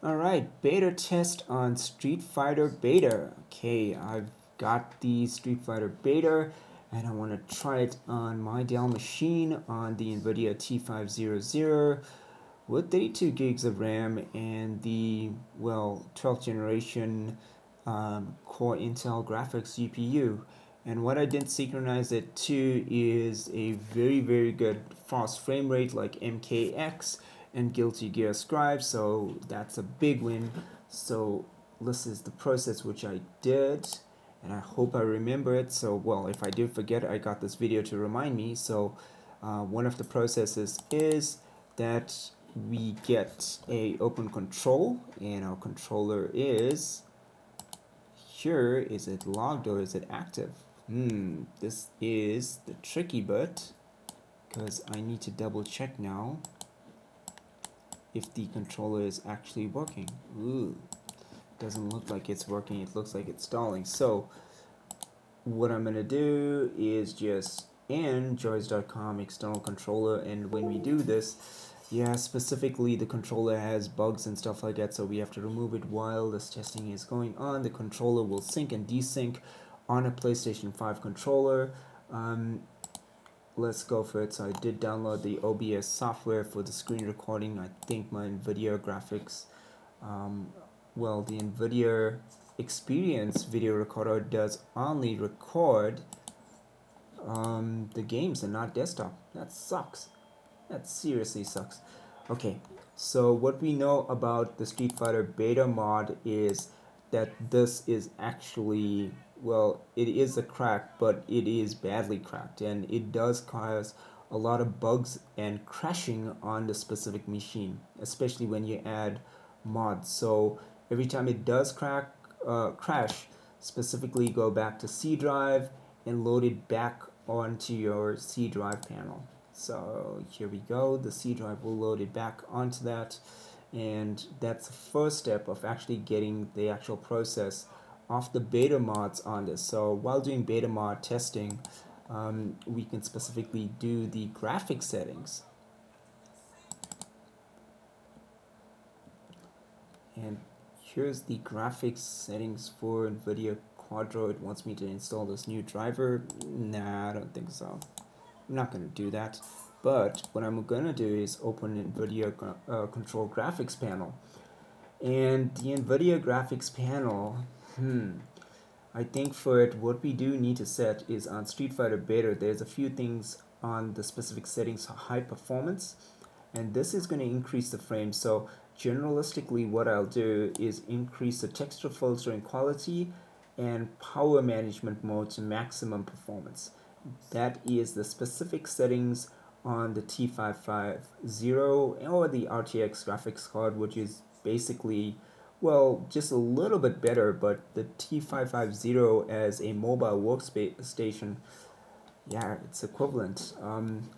Alright, beta test on Street Fighter Beta. Okay, I've got the Street Fighter Beta and I want to try it on my Dell machine on the NVIDIA T500 with 32 gigs of RAM and the, 12th generation Core Intel graphics GPU. And what I didn't synchronize it to is a very good fast frame rate like MKX and Guilty Gear Scribe, so that's a big win. So this is the process which I did, and I hope I remember it. So if I do forget, I got this video to remind me. So one of the processes is that we get a open control, and our controller is here. Is it logged or is it active? This is the tricky bit, because I need to double check now if the controller is actually working. Ooh, doesn't look like it's working. It looks like it's stalling. So what I'm gonna do is just in joys.com external controller, and when we do this, yeah, specifically the controller has bugs and stuff like that, so we have to remove it while this testing is going on. The controller will sync and desync on a PlayStation 5 controller. Let's go for it. So I did download the OBS software for the screen recording. I think my NVIDIA graphics, the NVIDIA Experience video recorder does only record the games and not desktop. That sucks. That seriously sucks. Okay, so what we know about the Street Fighter beta mod is that this is actually, it is a crack, but it is badly cracked, and it does cause a lot of bugs and crashing on the specific machine, especially when you add mods. So every time it does crash, specifically go back to C drive and load it back onto your C drive panel. So here we go, the C drive will load it back onto that, and that's the first step of actually getting the actual process of the beta mods on this. So while doing beta mod testing, we can specifically do the graphic settings, and here's the graphics settings for NVIDIA Quadro. It wants me to install this new driver. Nah, I don't think so. I'm not going to do that. But what I'm going to do is open NVIDIA Control Graphics Panel. And the NVIDIA Graphics Panel, I think for it, what we do need to set is on Street Fighter Beta, there's a few things on the specific settings, high performance, and this is going to increase the frame. So generalistically, what I'll do is increase the texture filtering quality and power management mode to maximum performance. That is the specific settings on the T550 or the RTX graphics card, which is basically, just a little bit better, but the T550 as a mobile workstation, yeah, it's equivalent.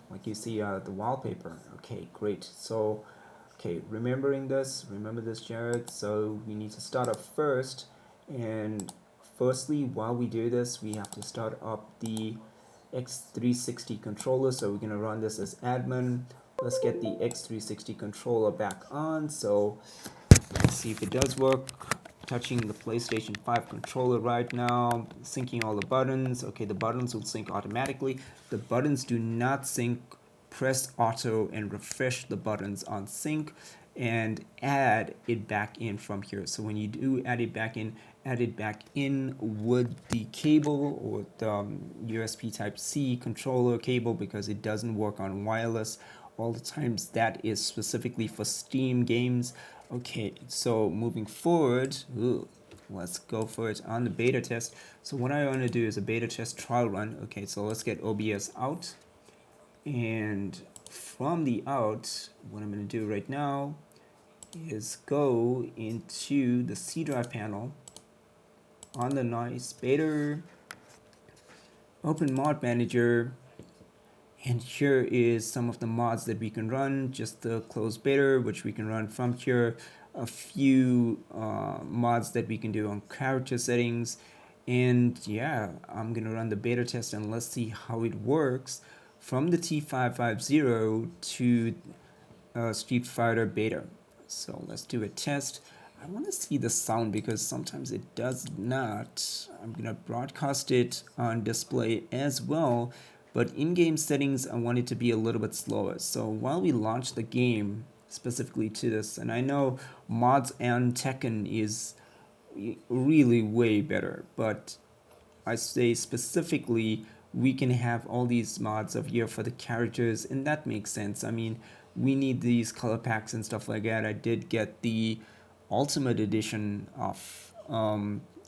Like you see the wallpaper. Okay, great. So, okay, remember this, Jared. So we need to start up first, and firstly, while we do this, we have to start up the X360 controller. So we're gonna run this as admin. Let's get the X360 controller back on. So let's see if it does work. Touching the PlayStation 5 controller right now, syncing all the buttons. Okay, the buttons will sync automatically. The buttons do not sync. Press auto and refresh the buttons on sync and add it back in from here. So when you do add it back in with the cable or the USB Type-C controller cable, because it doesn't work on wireless all the times. That is specifically for Steam games. Okay, so moving forward, let's go for it on the beta test. So what I want to do is a beta test trial run. Okay, so let's get OBS out, and from the out, what I'm going to do right now is go into the C drive panel on the nice beta, open mod manager, and here is some of the mods that we can run. Just the closed beta, which we can run from here, a few mods that we can do on character settings, and yeah, I'm gonna run the beta test and let's see how it works from the T550 to Street Fighter beta. So let's do a test. I want to see the sound because sometimes it does not. I'm gonna broadcast it on display as well, but in-game settings I want it to be a little bit slower. So while we launch the game specifically to this, and I know mods and Tekken is really way better, but I say specifically we can have all these mods of here for the characters, and that makes sense. I mean, we need these color packs and stuff like that. I did get the Ultimate Edition of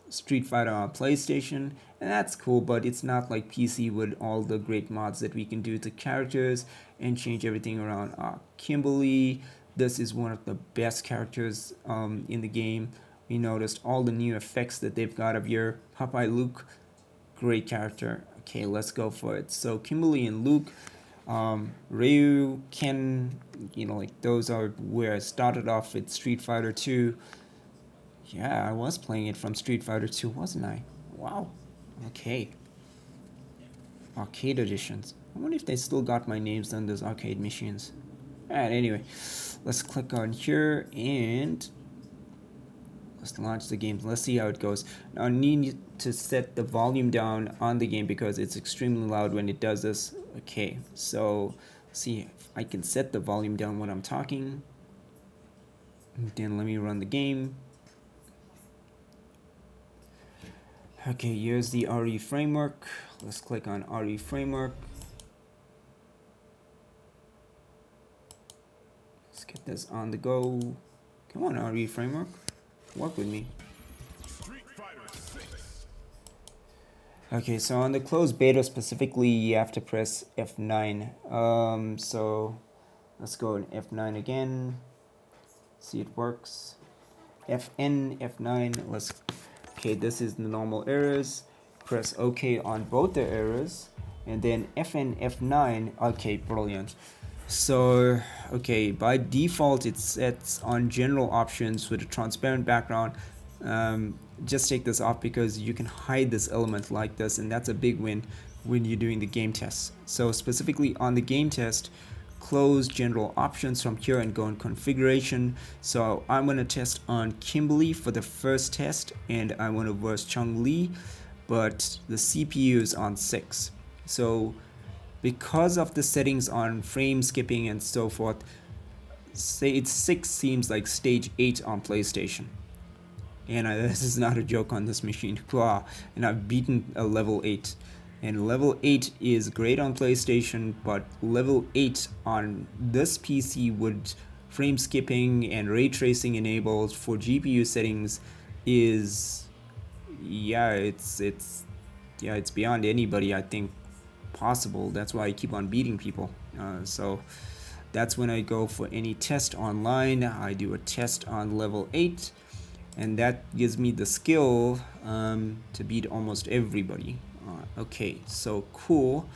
Street Fighter on PlayStation, and that's cool, but it's not like PC with all the great mods that we can do to characters and change everything around. Kimberly, this is one of the best characters in the game. We noticed all the new effects that they've got of your Popeye Luke. Great character. Okay, let's go for it. So Kimberly and Luke, Ryu, Ken, like those are where I started off with Street Fighter 2. Yeah, I was playing it from Street Fighter 2, wasn't I? Wow. Okay. Arcade editions. I wonder if they still got my names on those arcade machines. Alright, anyway, let's click on here and let's launch the game. Let's see how it goes. Now I need to set the volume down on the game because it's extremely loud when it does this. Okay, so see if I can set the volume down when I'm talking. Then let me run the game. Okay, here's the RE framework. Let's click on RE framework. Let's get this on the go. Come on, RE framework. Work with me. Okay, so on the closed beta specifically, you have to press F9. So let's go in F9 again. See it works. FN, F9. Okay, this is the normal errors. Press OK on both the errors, and then FN, F9. Okay, brilliant. So, okay, by default it sets on general options with a transparent background. Just take this off because you can hide this element like this, and that's a big win when you're doing the game tests. So specifically on the game test, close general options from here and go in configuration. So I'm going to test on Kimberly for the first test, and I want to verse Chung Lee, but the CPU is on 6. So because of the settings on frame skipping and so forth, say it's 6 seems like stage 8 on PlayStation. And this is not a joke on this machine. And I've beaten a level 8. And level 8 is great on PlayStation, but level 8 on this PC with frame skipping and ray tracing enabled for GPU settings is, it's beyond anybody I think possible. That's why I keep on beating people. So that's when I go for any test online. I do a test on level 8, and that gives me the skill to beat almost everybody. Okay, so cool.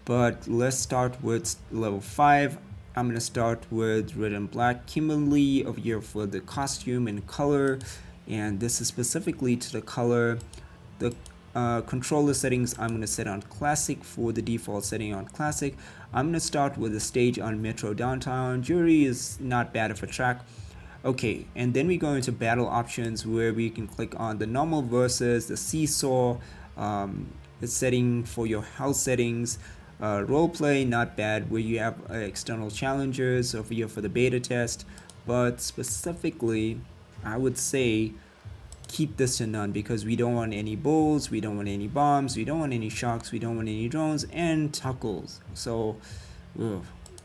But let's start with level 5. I'm gonna start with red and black. Kimberly over here for the costume and color, and this is specifically to the color. The controller settings I'm going to set on classic for the default setting on classic. I'm going to start with the stage on Metro Downtown. Jury is not bad of a track. Okay, and then we go into battle options where we can click on the normal versus, the seesaw, the setting for your health settings, roleplay, not bad, where you have external challengers over here for the beta test, but specifically I would say keep this to none because we don't want any bulls, we don't want any bombs, we don't want any sharks, we don't want any drones and tuckles. So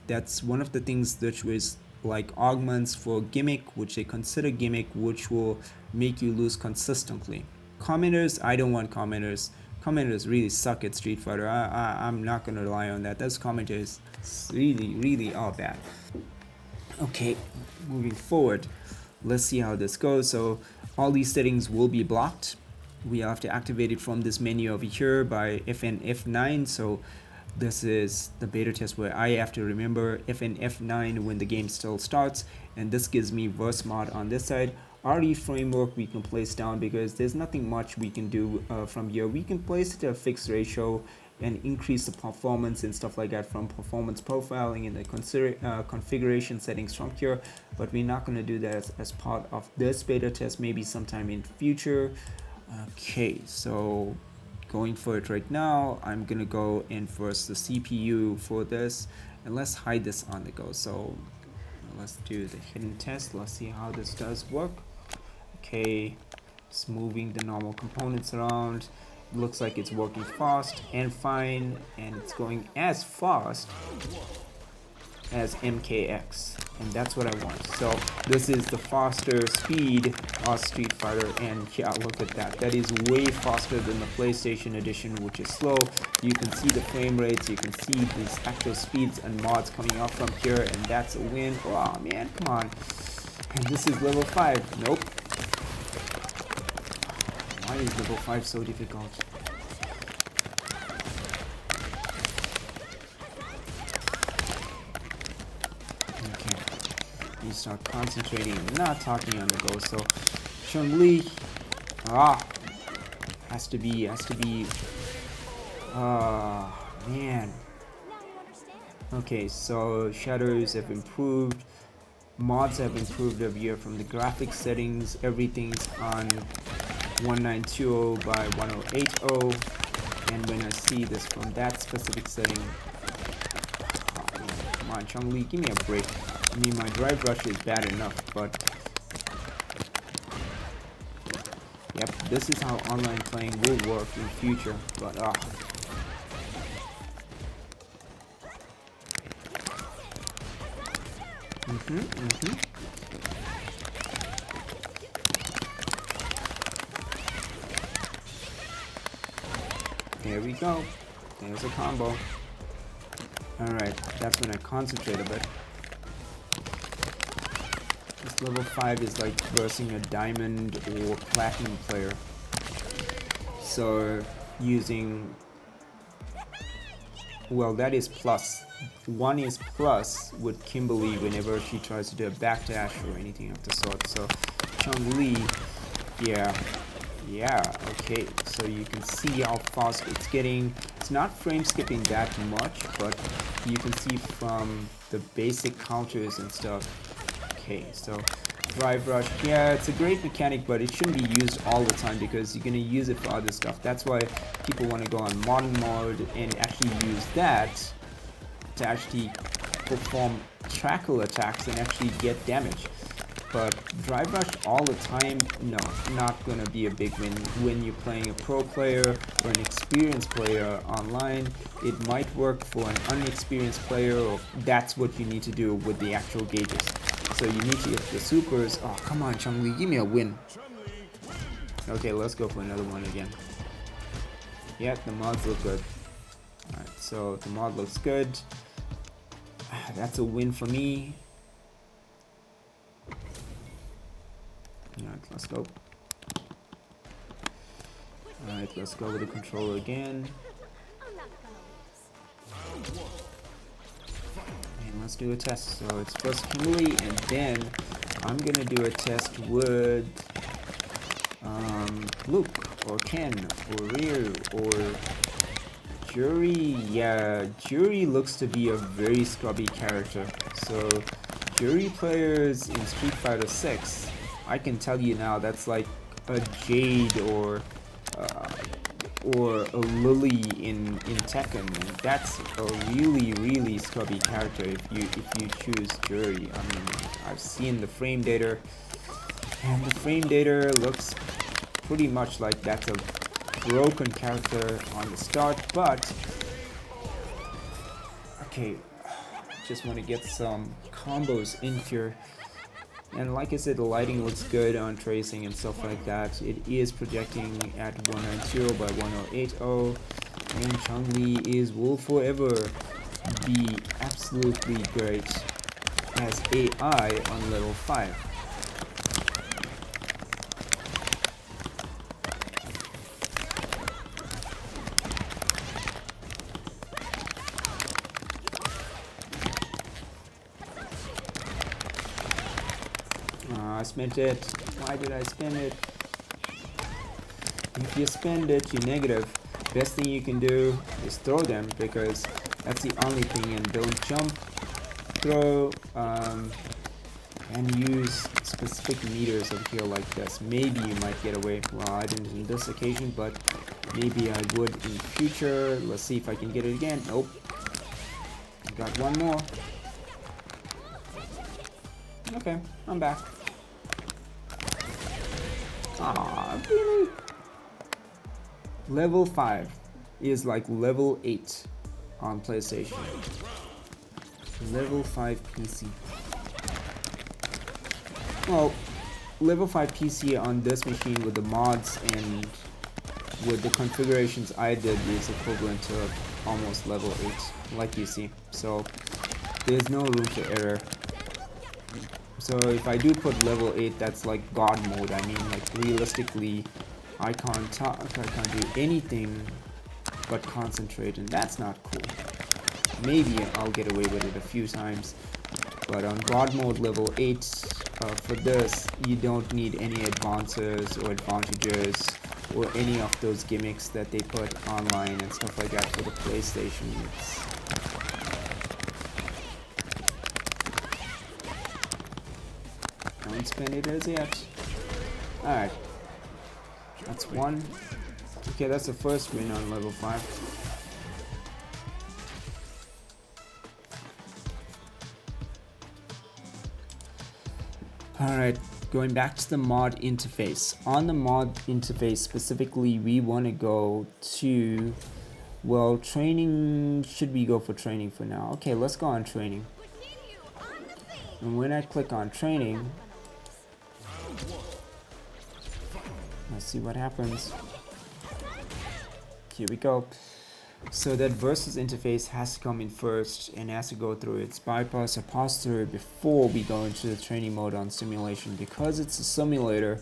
that's one of the things which was like augments for gimmick, which they consider gimmick, which will make you lose consistently. Commenters, I don't want commenters. Commenters really suck at Street Fighter. I'm not gonna rely on that. Those commenters really are bad. Okay, moving forward, let's see how this goes. So all these settings will be blocked. We have to activate it from this menu over here by FN F9. So this is the beta test where I have to remember FN F9 when the game still starts, and this gives me verse mod on this side. RE framework we can place down because there's nothing much we can do from here. We can place it at a fixed ratio and increase the performance and stuff like that from performance profiling and the configuration settings from here, but we're not going to do that as part of this beta test, maybe sometime in future. Okay, so going for it right now, I'm gonna go inverse the CPU for this, and let's hide this on the go. So let's do the hidden test. Let's see how this does work. Okay, just moving the normal components around. Looks like it's working fast and fine, and it's going as fast as MKX, and that's what I want. So this is the faster speed of Street Fighter, and yeah, look at that. That is way faster than the PlayStation edition, which is slow. You can see the frame rates, you can see these actual speeds and mods coming up from here, and that's a win. Oh man, come on. And this is level 5. Nope. Why is level 5 so difficult? You start concentrating and not talking on the go. So Chun-Li has to be man. Okay, so shadows have improved, mods have improved over here from the graphics settings. Everything's on 1920 by 1080, and when I see this from that specific setting, come on Chun-Li, give me a break. I mean, my drive rush is bad enough, but yep, this is how online playing will work in future. But there we go. There's a combo. Alright, that's when I concentrate a bit. This level 5 is like versing a diamond or platinum player. So using, well, that is plus. One is plus with Kimberly whenever she tries to do a backdash or anything of the sort. So Chun-Li, yeah, okay. So you can see how fast it's getting. It's not frame skipping that much, but you can see from the basic counters and stuff. Okay, so drive rush, yeah, it's a great mechanic, but it shouldn't be used all the time because you're going to use it for other stuff. That's why people want to go on modern mode and actually use that to actually perform trackle attacks and actually get damage. But drive rush all the time, no, not going to be a big win. When you're playing a pro player or an experienced player online, it might work for an unexperienced player, or that's what you need to do with the actual gauges. So you need to get the supers. Oh, come on, Chun-Li, give me a win. Okay, let's go for another one again. Yeah, the mods look good. Alright, so the mod looks good. That's a win for me. Alright, let's go. Alright, let's go with the controller again. And let's do a test. So it's first Kimberly, and then I'm gonna do a test with Luke, or Ken, or Ryu, or Jury. Yeah, Jury looks to be a very scrubby character. So Jury players in Street Fighter 6, I can tell you now, that's like a Jade or a Lily in Tekken. That's a really scrubby character if you choose Jury. I mean, I've seen the frame data, and the frame data looks pretty much like that's a broken character on the start. But okay, just want to get some combos in here. And like I said, the lighting looks good on tracing and stuff like that. It is projecting at 190 by 1080, and Chun-Li will forever be absolutely great as AI on level 5. I spent it. Why did I spend it? If you spend it, you're negative. Best thing you can do is throw them, because that's the only thing, and don't jump, throw, and use specific meters over here like this. Maybe you might get away. Well, I didn't in this occasion, but maybe I would in the future. Let's see if I can get it again. Nope. Got one more. Okay, I'm back. Ah, really? Level 5 is like level 8 on PlayStation. Level 5 PC. Well, level 5 PC on this machine with the mods and with the configurations I did is equivalent to almost level 8, like you see. So there's no room for error. So if I do put level 8, that's like God mode. I mean, like realistically, I can't talk, I can't do anything but concentrate, and that's not cool. Maybe I'll get away with it a few times, but on God mode level 8, for this, you don't need any advances or advantages or any of those gimmicks that they put online and stuff like that for the PlayStation. Don't spend it as yet. Alright. That's one. Okay, that's the first win on level 5. Alright, going back to the mod interface. On the mod interface specifically, we want to go to, well, training. Should we go for training for now? Okay, let's go on training. And when I click on training, let's see what happens. Here we go. So that versus interface has to come in first and has to go through its bypass or pass through it before we go into the training mode on simulation. Because it's a simulator,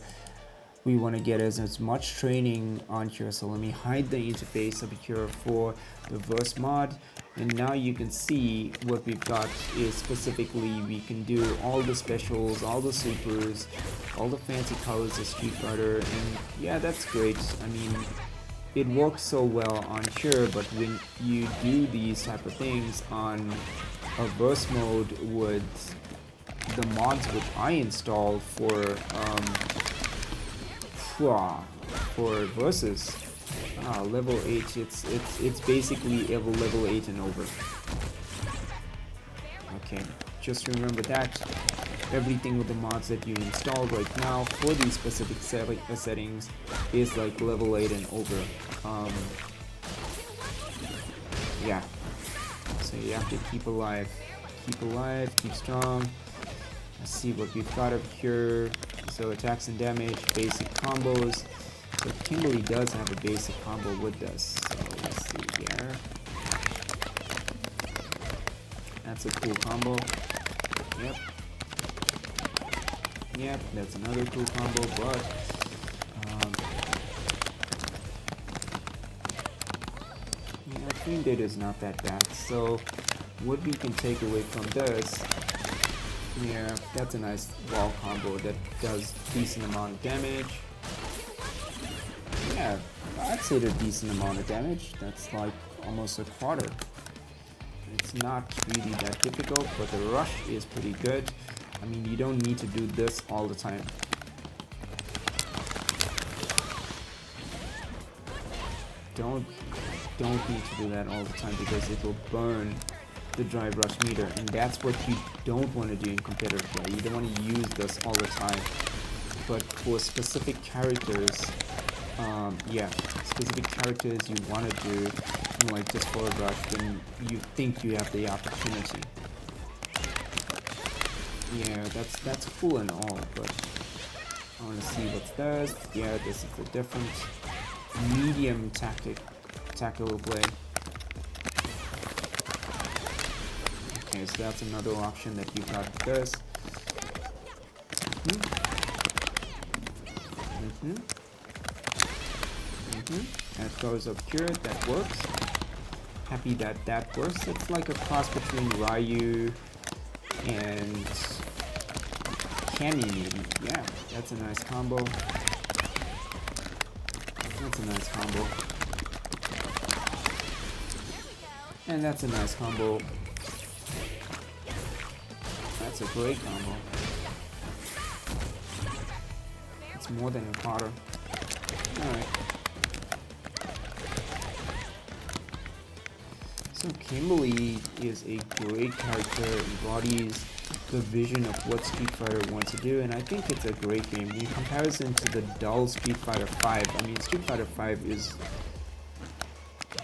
we want to get as much training on here. So let me hide the interface over here for the verse mod. And now you can see what we've got is specifically we can do all the specials, all the supers, all the fancy colors of Street Fighter, and yeah, that's great. I mean, it works so well on here, but when you do these type of things on a verse mode with the mods which I installed for versus level 8, it's basically level 8 and over. Okay, just remember that everything with the mods that you installed right now for these specific settings is like level 8 and over. Yeah, so you have to keep alive, keep strong. Let's see what we've got up here. So attacks and damage, basic combos. So Kimberly does have a basic combo with this. So let's see here. That's a cool combo. Yep. Yep, that's another cool combo, but yeah, Queen Data is not that bad. So what we can take away from this, yeah, that's a nice wall combo that does decent amount of damage. Yeah, I'd say a decent amount of damage. That's like almost a quarter. It's not really that difficult, but the rush is pretty good. I mean, you don't need to do this all the time. Don't need to do that all the time because it will burn the drive rush meter, and that's what you don't want to do in competitive play. You don't want to use this all the time. But for specific characters, yeah, specific characters you want to do, like just forward rush when you think you have the opportunity. Yeah, that's cool and all, but I want to see what's this. Yeah, this is a different medium tactical play. Okay, so that's another option that you got with this. That goes up here, that works. Happy that that works. It's like a cross between Ryu and Cammy maybe. Yeah, that's a nice combo. That's a nice combo. And that's a nice combo. That's a great combo. It's more than a quarter. Alright. So Kimberly is a great character, embodies the vision of what Street Fighter wants to do, and I think it's a great game. In comparison to the dull Street Fighter 5, I mean Street Fighter 5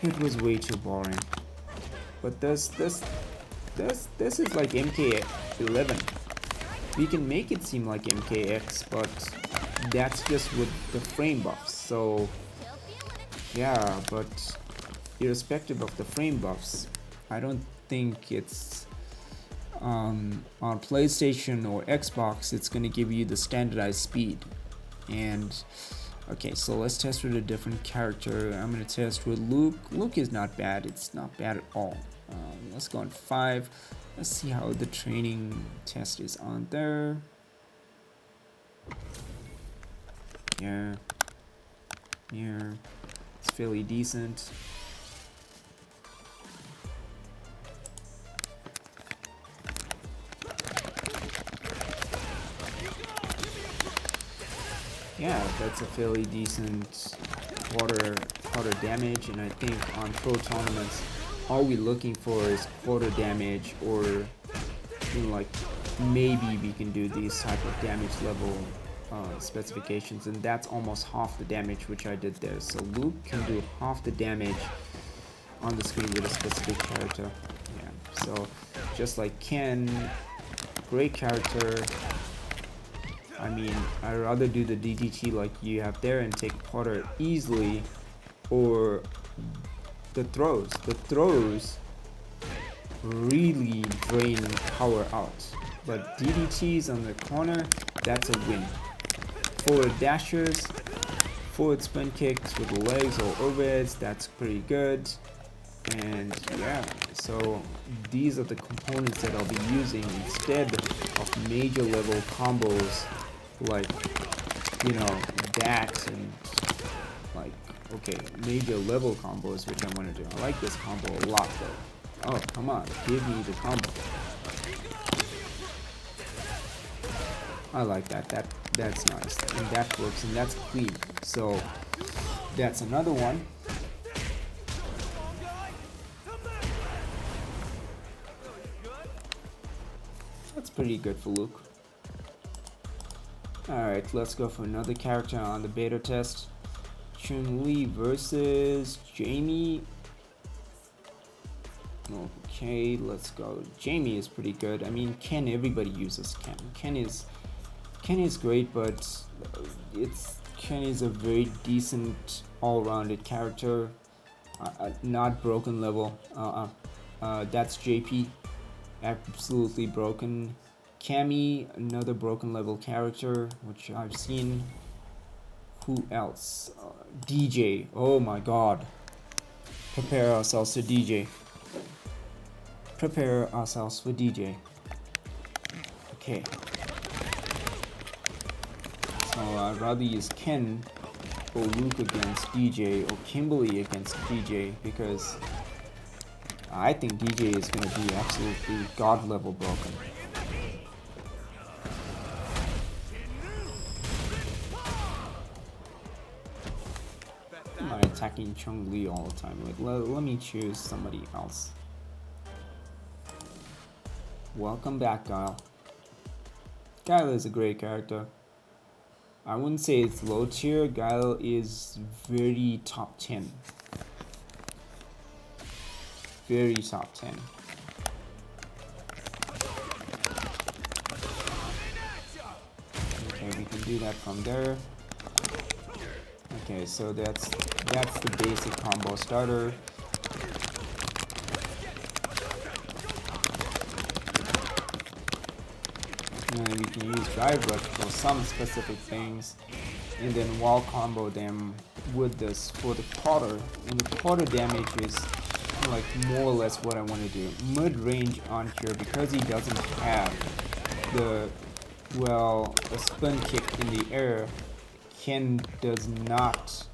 it was way too boring. But this is like MK11. We can make it seem like MKX, but that's just with the frame buffs. So yeah, but irrespective of the frame buffs, I don't think it's on PlayStation or Xbox it's gonna give you the standardized speed. And okay, so let's test with a different character. I'm gonna test with Luke. Luke is not bad. It's not bad at all. Let's go on 5. Let's see how the training test is on there. Yeah, it's fairly decent. Yeah, that's a fairly decent quarter damage, and I think on pro tournaments, all we're looking for is quarter damage, or you know, like maybe we can do these type of damage level specifications, and that's almost half the damage which I did there. So Luke can do half the damage on the screen with a specific character. Yeah, so just like Ken, great character. I mean, I'd rather do the DDT like you have there and take quarter easily, or the throws. The throws really drain power out, but DDTs on the corner, that's a win. Forward dashers, forward spin kicks with the legs or overheads, that's pretty good. And yeah, so these are the components that I'll be using instead of major level combos like, you know, that, and like, okay, major level combos which I want to do. I like this combo a lot though. Oh, come on, give me the combo. I like that. That's nice, and that works, and that's clean. So that's another one. That's pretty good for Luke. Alright, let's go for another character on the beta test. Chun-Li versus Jamie. Okay, let's go. Jamie is pretty good. I mean, Ken, everybody uses Ken. Ken is great, but Ken is a very decent all-rounded character. Not broken level. That's JP. Absolutely broken. Cammy, another broken level character, which I've seen. Who else? DJ. Oh my god. Prepare ourselves to DJ. Prepare ourselves for DJ. Okay. So I'd rather use Ken or Luke against DJ, or Kimberly against DJ, because I think DJ is going to be absolutely god level broken. I'm not attacking Chun-Li all the time. Like, let me choose somebody else. Welcome back, Guile. Guile is a great character. I wouldn't say it's low tier. Guile is very top 10. Very top 10. Okay, we can do that from there. Okay, so that's the basic combo starter. And then we can use drive rush for some specific things, and then wall combo them with this for the quarter. And the quarter damage is like more or less what I want to do. Mid-range on here, because he doesn't have the, well, a spin kick in the air, Ken does not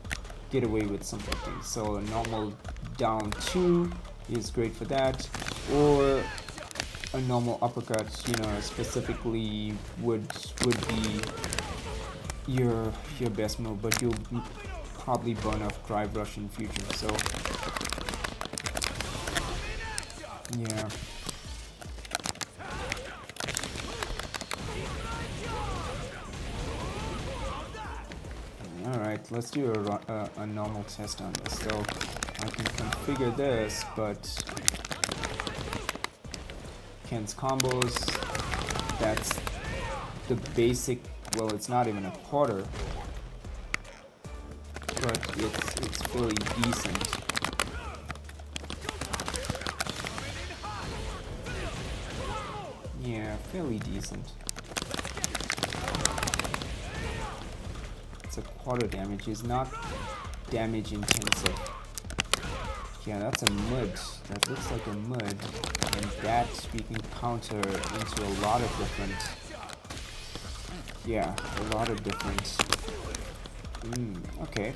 get away with some things. So a normal down 2 is great for that, or a normal uppercut, you know, specifically would be your best move, but you'll probably burn off drive rush in future. So yeah. Alright, let's do a normal test on this. So I can configure this, but Ken's combos, that's the basic, well, it's not even a quarter, but it's fairly decent. Yeah, fairly decent. It's a quarter damage, is not damage intensive. Yeah, that's a mud. That looks like a mud, and that we can counter into a lot of different. Yeah, a lot of different. Okay.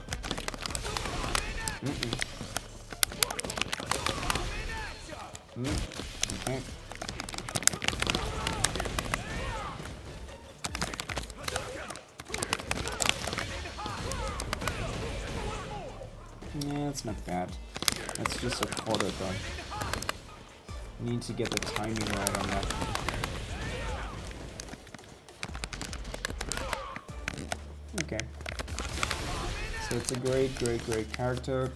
Okay. Yeah, it's not bad. That's just a quarter done. Need to get the timing right on that. Okay. So it's a great character.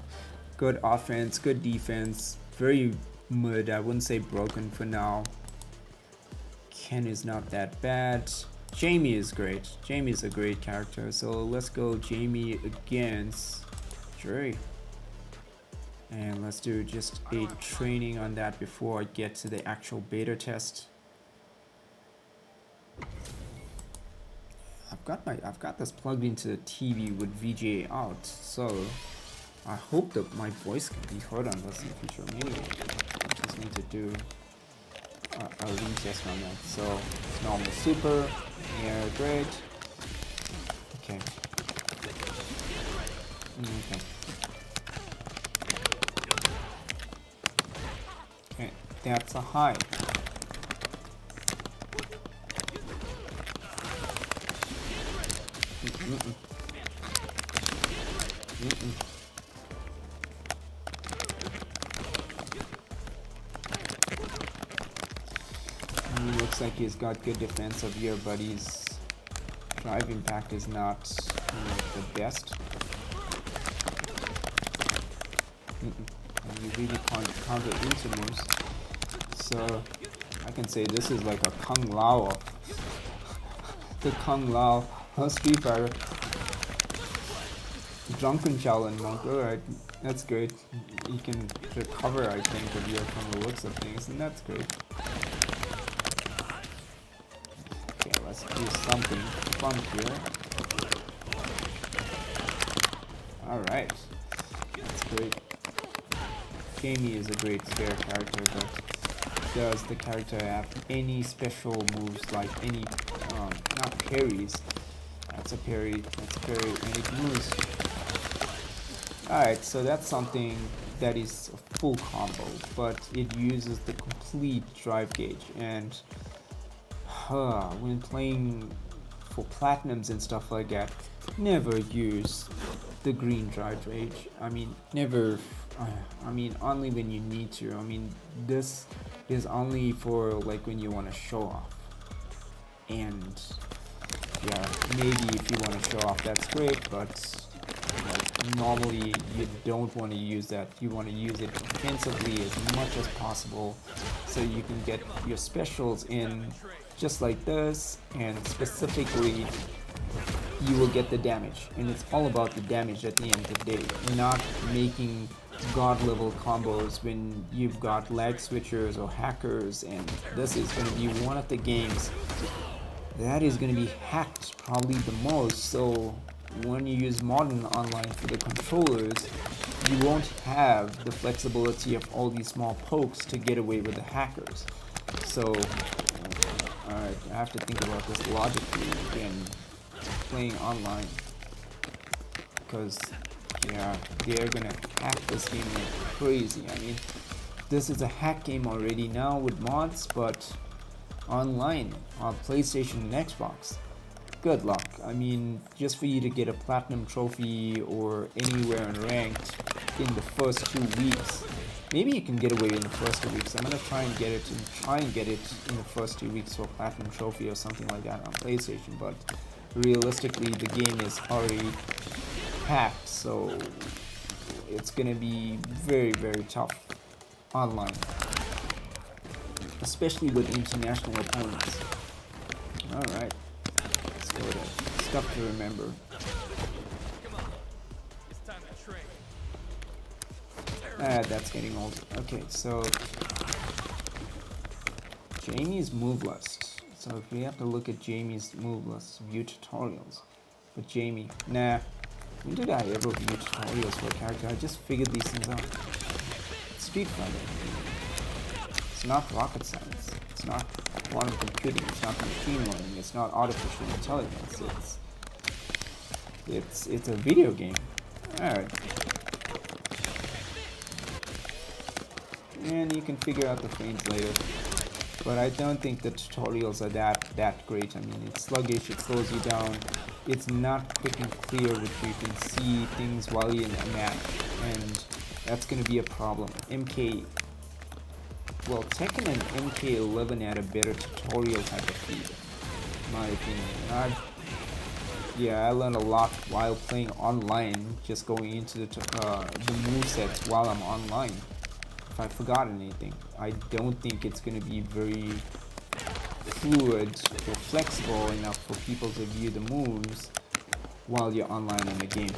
Good offense, good defense. Very mid, I wouldn't say broken for now. Ken is not that bad. Jamie is great. Jamie is a great character. So let's go Jamie against Jerry. And let's do just a training on that before I get to the actual beta test. I've got this plugged into the TV with VGA out, so I hope that my voice can be heard on this in the future. Maybe I just need to do a retest on that. So it's normal super, yeah, great. Okay. Okay. Okay, that's a high. He looks like he's got good defensive here, but his drive impact is not the best. And you really can't counter into moves. So I can say this is like a Kung Lao. The Kung Lao Street Fighter. Drunken challenge monk. Alright, that's great. You can recover, I think, of your from the looks of things, and that's great. Okay, let's do something fun here. Alright, that's great. Jamie is a great spare character, but does the character have any special moves, like any, not parries? That's a parry, and it moves. Alright, so that's something that is a full combo, but it uses the complete drive gauge, and when playing for platinums and stuff like that, never use the green drive gauge. I mean, never, I mean, only when you need to. I mean, this is only for like when you want to show off, and yeah, maybe if you want to show off, that's great, but like, normally you don't want to use that. You want to use it offensively as much as possible, so you can get your specials in just like this, and specifically you will get the damage, and it's all about the damage at the end of the day, not making god level combos when you've got lag switchers or hackers. And this is going to be one of the games that is going to be hacked probably the most. So when you use modern online for the controllers, you won't have the flexibility of all these small pokes to get away with the hackers. So alright, I have to think about this logically when playing online, because yeah, they're gonna hack this game like crazy. I mean, this is a hack game already now with mods, but online on PlayStation and Xbox. Good luck. I mean, just for you to get a platinum trophy or anywhere in ranked in the first 2 weeks. Maybe you can get away in the first 2 weeks. I'm gonna try and get it in the first 2 weeks for a platinum trophy or something like that on PlayStation. But realistically, the game is already hacked, so it's gonna be very, very tough online, especially with international opponents. Alright, let's go to stuff to remember. That's getting old. Okay, so Jamie's move list. So if we have to look at Jamie's move list, view tutorials. But Jamie, nah. When did I ever view tutorials for a character? I just figured these things out. It's Street Fighter. It's not rocket science. It's not quantum computing. It's not machine learning. It's not artificial intelligence. It's a video game. Alright. And you can figure out the frames later. But I don't think the tutorials are that great. I mean, it's sluggish, it slows you down. It's not quick and clear, which you can see things while you're in a match, and that's going to be a problem. Tekken and MK11 had a better tutorial type of feed, in my opinion. I learned a lot while playing online, just going into the movesets while I'm online. If I forgot anything, I don't think it's going to be very fluid or flexible enough for people to view the moves while you're online in the game,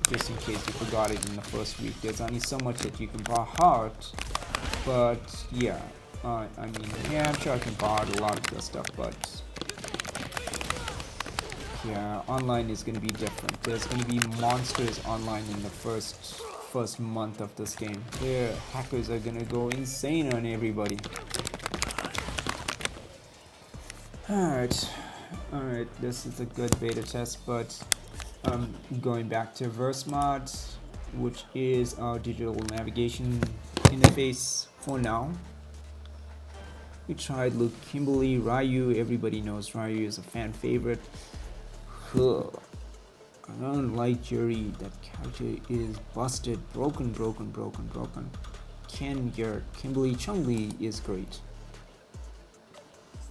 just in case you forgot it in the first week. There's only so much that you can bar heart, but yeah, I'm sure I can bar a lot of the stuff, but yeah, online is going to be different. There's going to be monsters online in the first month of this game. Hackers are going to go insane on everybody. Alright, this is a good beta test, but going back to Verse Mod, which is our digital navigation interface for now. We tried Luke Kimberly, Ryu. Everybody knows Ryu is a fan favorite. I don't like Jury. That character is busted, broken. Kimberly, Chun-Li is great.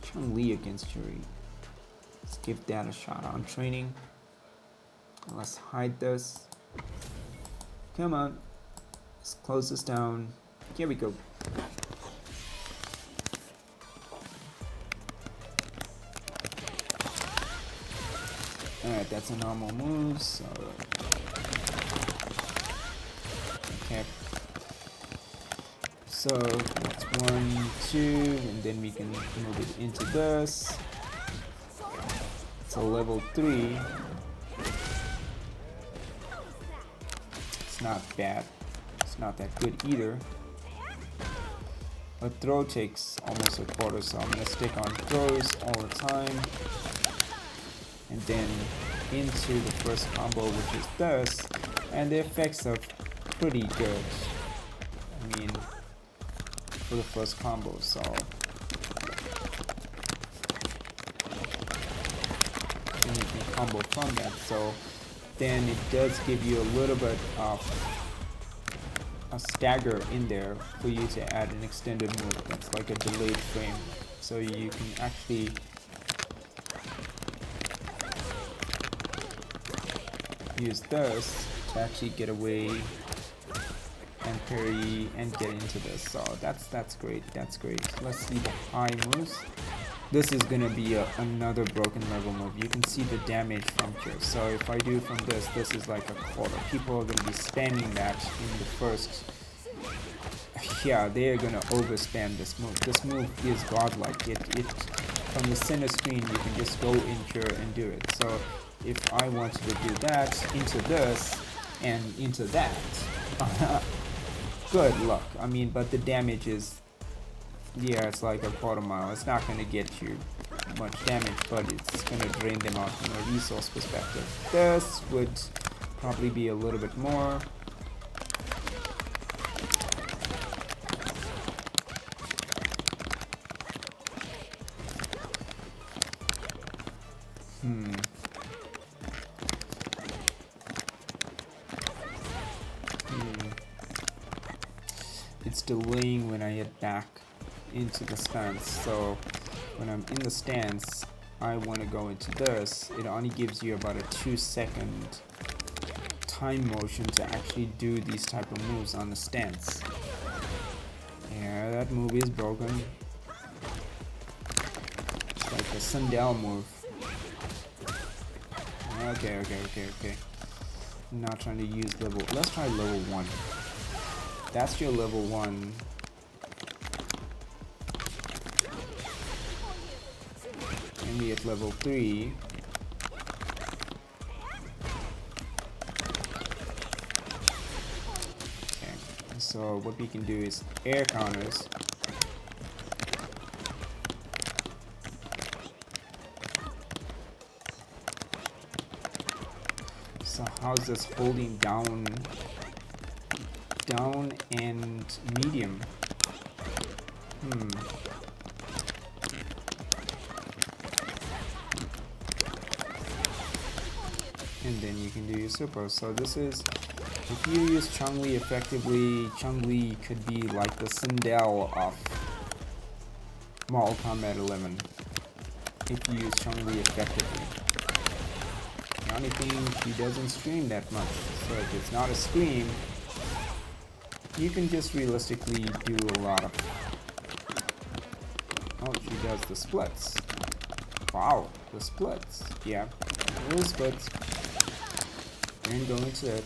Chun-Li against Jury. Let's give that a shot on training. Let's hide this. Come on. Let's close this down. Here we go. Alright, that's a normal move, so okay. So that's 1, 2, and then we can move it into this. It's a level 3. It's not bad. It's not that good either. A throw takes almost a quarter, so I'm gonna stick on throws all the time. And then into the first combo, which is this, and the effects are pretty good. I mean, for the first combo, so and you can combo from that. So then it does give you a little bit of a stagger in there for you to add an extended move that's like a delayed frame, so you can actually use this to actually get away and parry and get into this. So that's great. Let's see the high moves. This is gonna be another broken level move. You can see the damage from here. So if I do from this is like a quarter. People are gonna be spamming that in the first. Yeah, they're gonna overspam this move. This move is godlike. It from the center screen you can just go in here and do it. So if I wanted to do that into this and into that, good luck. I mean, but the damage is, yeah, it's like a quarter mile. It's not going to get you much damage, but it's going to drain them out from a resource perspective. This would probably be a little bit more. it's delaying when I get back into the stance. So when I'm in the stance, I want to go into this. It only gives you about a 2-second time motion to actually do these type of moves on the stance. Yeah, that move is broken. It's like a Sundell move. Okay. I'm not trying to use level. Let's try level 1. That's your level 1. And we at level 3. Okay, so what we can do is air counters. So how's this holding down and medium? And then you can do your super. So this is, if you use Chun-Li effectively, Chun-Li could be like the Sindel of Mortal Kombat 11. If you use Chun-Li effectively. The only thing, she doesn't scream that much. So if it's not a scream, you can just realistically do a lot of... Oh, she does the splits. Wow, the splits. Yeah, the splits. And go into it.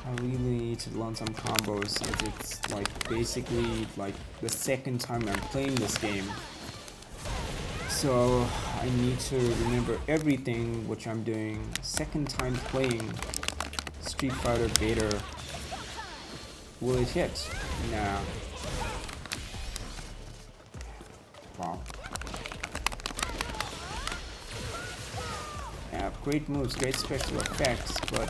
I really need to learn some combos, as it's like basically like the second time I'm playing this game. So I need to remember everything which I'm doing. Second time playing Street Fighter Beta. Will it hit? Nah. Wow. Yeah, great moves, great special effects, but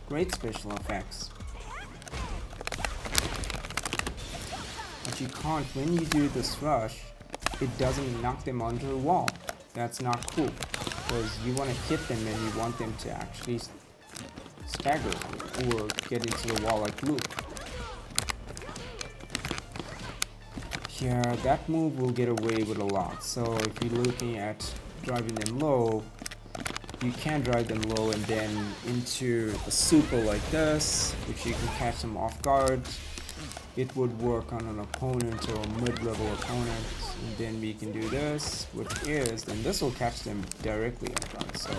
great special effects. But you can't, when you do this rush, it doesn't knock them onto a wall. That's not cool, because you want to hit them and you want them to actually stagger or get into the wall like Luke. Yeah, that move will get away with a lot. So if you're looking at driving them low, you can drive them low and then into a super like this, which you can catch them off guard. It would work on an opponent or a mid-level opponent, and then we can do this, which is, then this will catch them directly off guard. So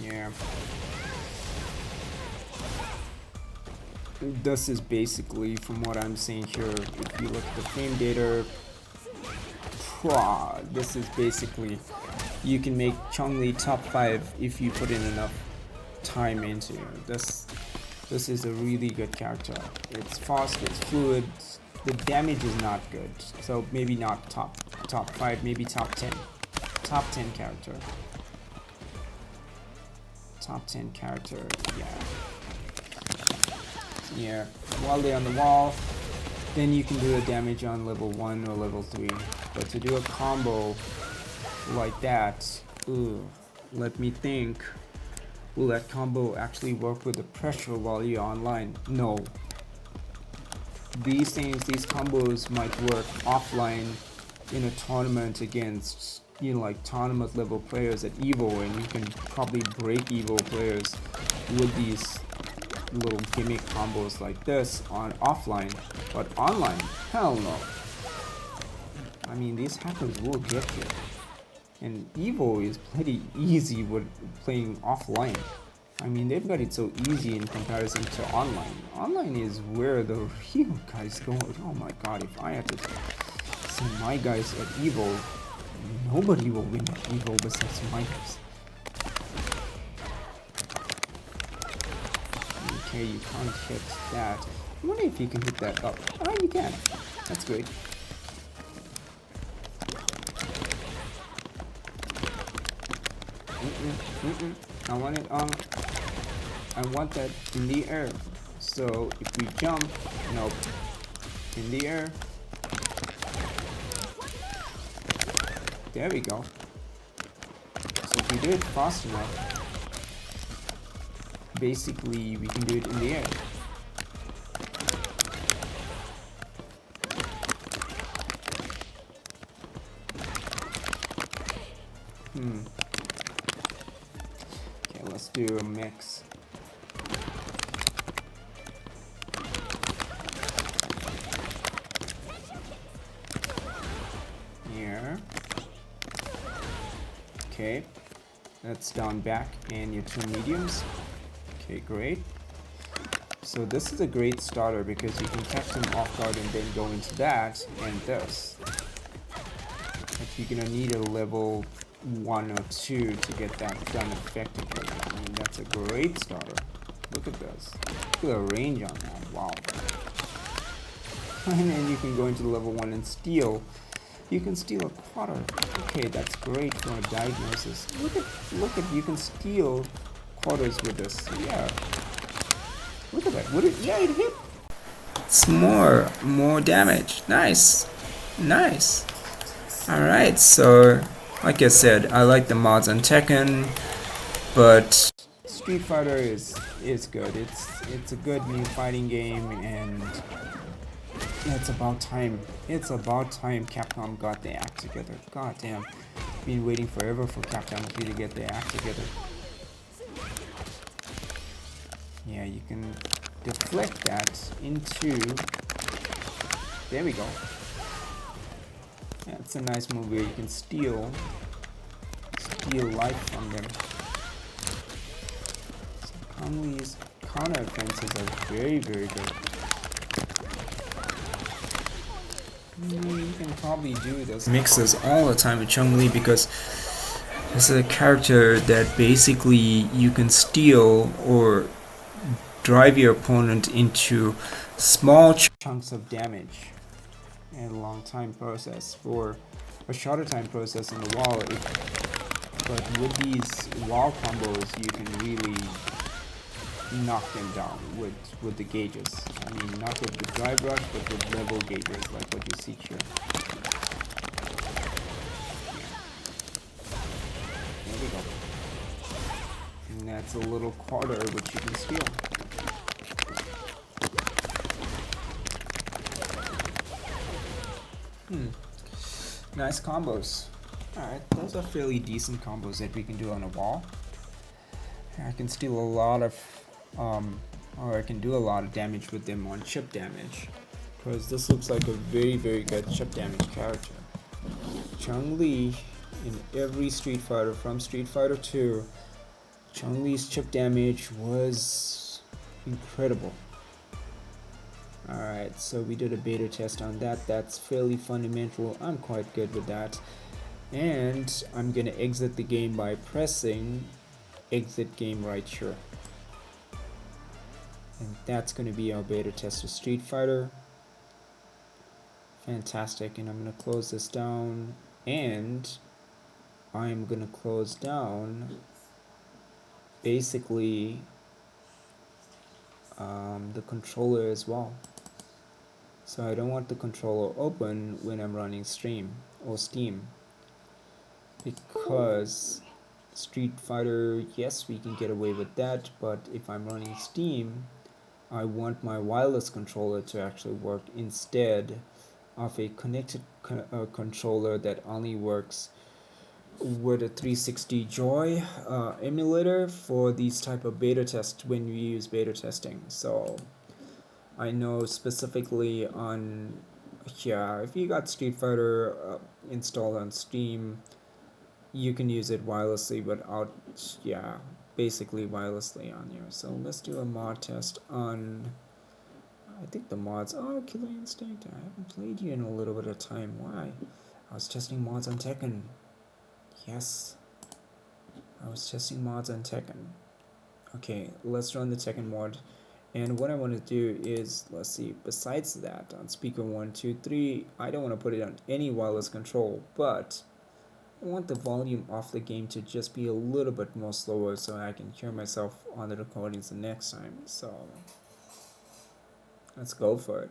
yeah, this is basically, from what I'm seeing here, if you look at the frame data, this is basically, you can make Chun-Li top 5 if you put in enough time into it. This is a really good character. It's fast, it's fluid, the damage is not good, so maybe not top 5, maybe top 10. Top 10 character. Top 10 character, yeah, while they're on the wall, then you can do a damage on level 1 or level 3. But to do a combo like that, let me think. Will that combo actually work with the pressure while you're online? No. These combos might work offline in a tournament against, like tournament level players at Evo, and you can probably break Evo players with these little gimmick combos like this on offline, but online, hell no. I mean, these hackers will get you, and Evo is pretty easy with playing offline. I mean, they've got it so easy in comparison to online. Online is where the real guys go. Oh my god, if I had to send my guys at Evo, nobody will win at Evo besides my guys. Okay, you can't hit that. I wonder if you can hit that up. Oh, you can. That's great. I want it on. I want that in the air. So if we jump, nope. In the air. There we go. So if we do it fast enough, basically we can do it in the air. Okay, let's do a mix. Here. Okay, that's down back and your two mediums. Okay, great. So this is a great starter because you can catch them off guard and then go into that and this. But you're gonna need a level 1 or 2 to get that done effectively. I mean, that's a great starter. Look at this. Look at the range on that. Wow. And then you can go into level 1 and steal. You can steal a quarter. Okay, that's great for a diagnosis. Look at you can steal quarters with this. Yeah. Look at that. Yeah, it hit. It's more damage. Nice. Nice. Alright, so like I said, I like the mods on Tekken, but Street Fighter is good. It's a good new fighting game, and it's about time. It's about time Capcom got their act together. God damn. Been waiting forever for Capcom to get their act together. Yeah, you can deflect that into... There we go. Yeah, it's a nice move where you can steal life from them. So Conley's counter offenses are very, very good. You can probably do those mixes all the time with Chun-Li because this is a character that basically you can steal or drive your opponent into small chunks of damage in a long time process for a shorter time process in the wall. But with these wall combos, you can really knock them down with the gauges. I mean, not with the drive rush, but with level gauges, like what you see here. There we go. And that's a little quarter which you can steal. Nice combos. Alright, those are fairly decent combos that we can do on a wall. I can steal a lot of, or I can do a lot of damage with them on chip damage. Because this looks like a very, very good chip damage character. Chun-Li in every Street Fighter, from Street Fighter 2, Chun-Li's chip damage was incredible. Alright, so we did a beta test on that. That's fairly fundamental. I'm quite good with that. And I'm gonna exit the game by pressing exit game right here. And that's gonna be our beta test of Street Fighter. Fantastic. And I'm gonna close this down, and I'm gonna close down basically the controller as well. So I don't want the controller open when I'm running Steam, because Street Fighter, yes, we can get away with that, but if I'm running Steam, I want my wireless controller to actually work instead of a connected controller that only works with a 360 Joy emulator for these type of beta tests when we use beta testing. So I know specifically on, yeah, if you got Street Fighter installed on Steam, you can use it wirelessly without, yeah, basically wirelessly on here. So let's do a mod test on, I think the mods, oh, Killer Instinct, I haven't played you in a little bit of time. Why? I was testing mods on Tekken. Yes, I was testing mods on Tekken. Okay, let's run the Tekken mod, And what I want to do is, let's see, besides that, on speaker 1, 2, 3, I don't want to put it on any wireless control, but I want the volume of the game to just be a little bit more slower so I can hear myself on the recordings the next time. So let's go for it.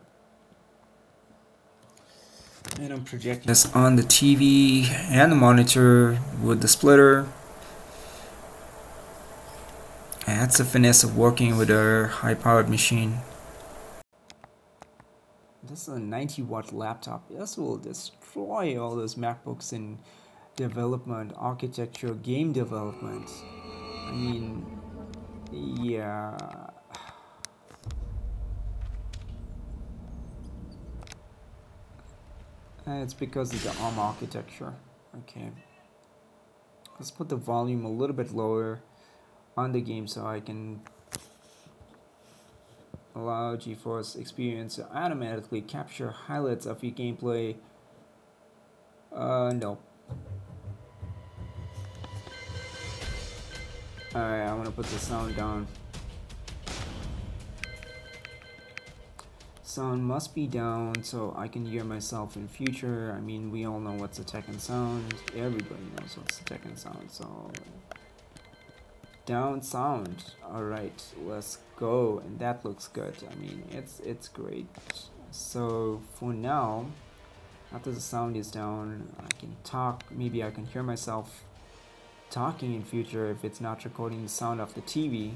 And I'm projecting this on the TV and the monitor with the splitter. And that's the finesse of working with a high-powered machine. This is a 90-watt laptop. This will destroy all those MacBooks in development, architecture, game development. I mean, yeah. It's because of the ARM architecture. Okay. Let's put the volume a little bit lower on the game so I can allow GeForce Experience to automatically capture highlights of your gameplay. No. Alright, I'm gonna put the sound down. Sound must be down so I can hear myself in future. I mean, we all know what's a Tekken sound. Everybody knows what's a Tekken sound. So down sound. Alright, let's go. And that looks good. I mean, it's great. So for now, after the sound is down, I can talk. Maybe I can hear myself talking in future if it's not recording the sound of the TV.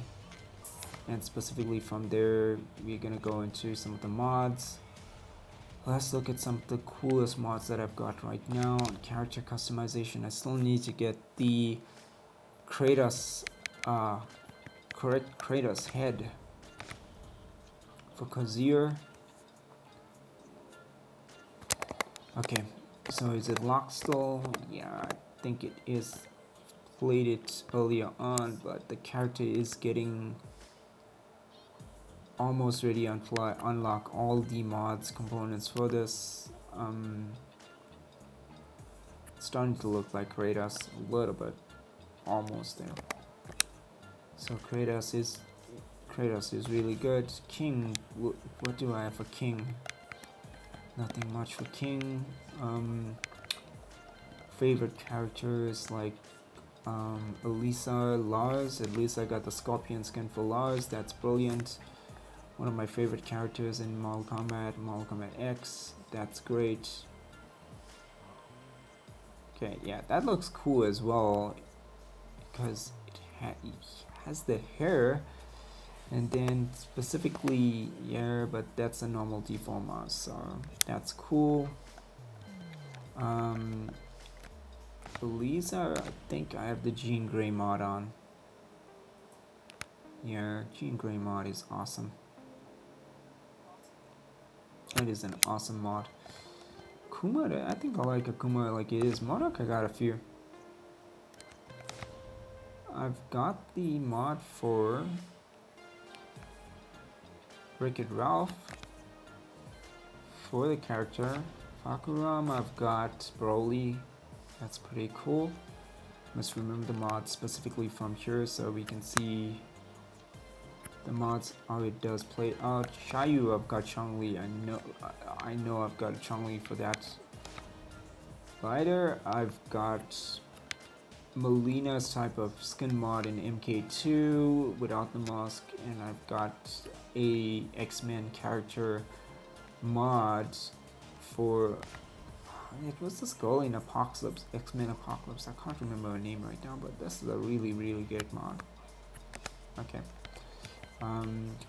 And specifically from there, we're gonna go into some of the mods. Let's look at some of the coolest mods that I've got right now. On character customization, I still need to get the Kratos, correct Kratos head for Kazir. Okay, so is it locked still? Yeah, I think it is. Played it earlier on, but the character is getting almost ready to unlock all the mods components for this. It's starting to look like Kratos a little bit, almost there. So Kratos is really good. King, what do I have for King? Nothing much for King. Favorite characters like Elisa, Lars. At least I got the Scorpion skin for Lars. That's brilliant. One of my favorite characters in Mortal Kombat X. That's great. Okay, yeah, that looks cool as well because it has the hair, and then specifically, yeah, but that's a normal default mouse, so that's cool. Lisa, I think I have the Jean Grey mod on. Yeah, Jean Grey mod is awesome. It is an awesome mod. Kuma, I think I like Akuma like it is. Monarch, I got a few. I've got the mod for Wreck-It Ralph for the character. Fakuram, I've got Broly. That's pretty cool. Must remember the mods specifically from here so we can see the mods how it does play out. Shayu, I've got Chun-Li. I know I've got Chun-Li for that. Lighter, I've got Melina's type of skin mod in MK2 without the mask, and I've got a X-Men character mod for it was this girl in Apocalypse, X-Men Apocalypse. I can't remember her name right now, but this is a really good mod. Okay.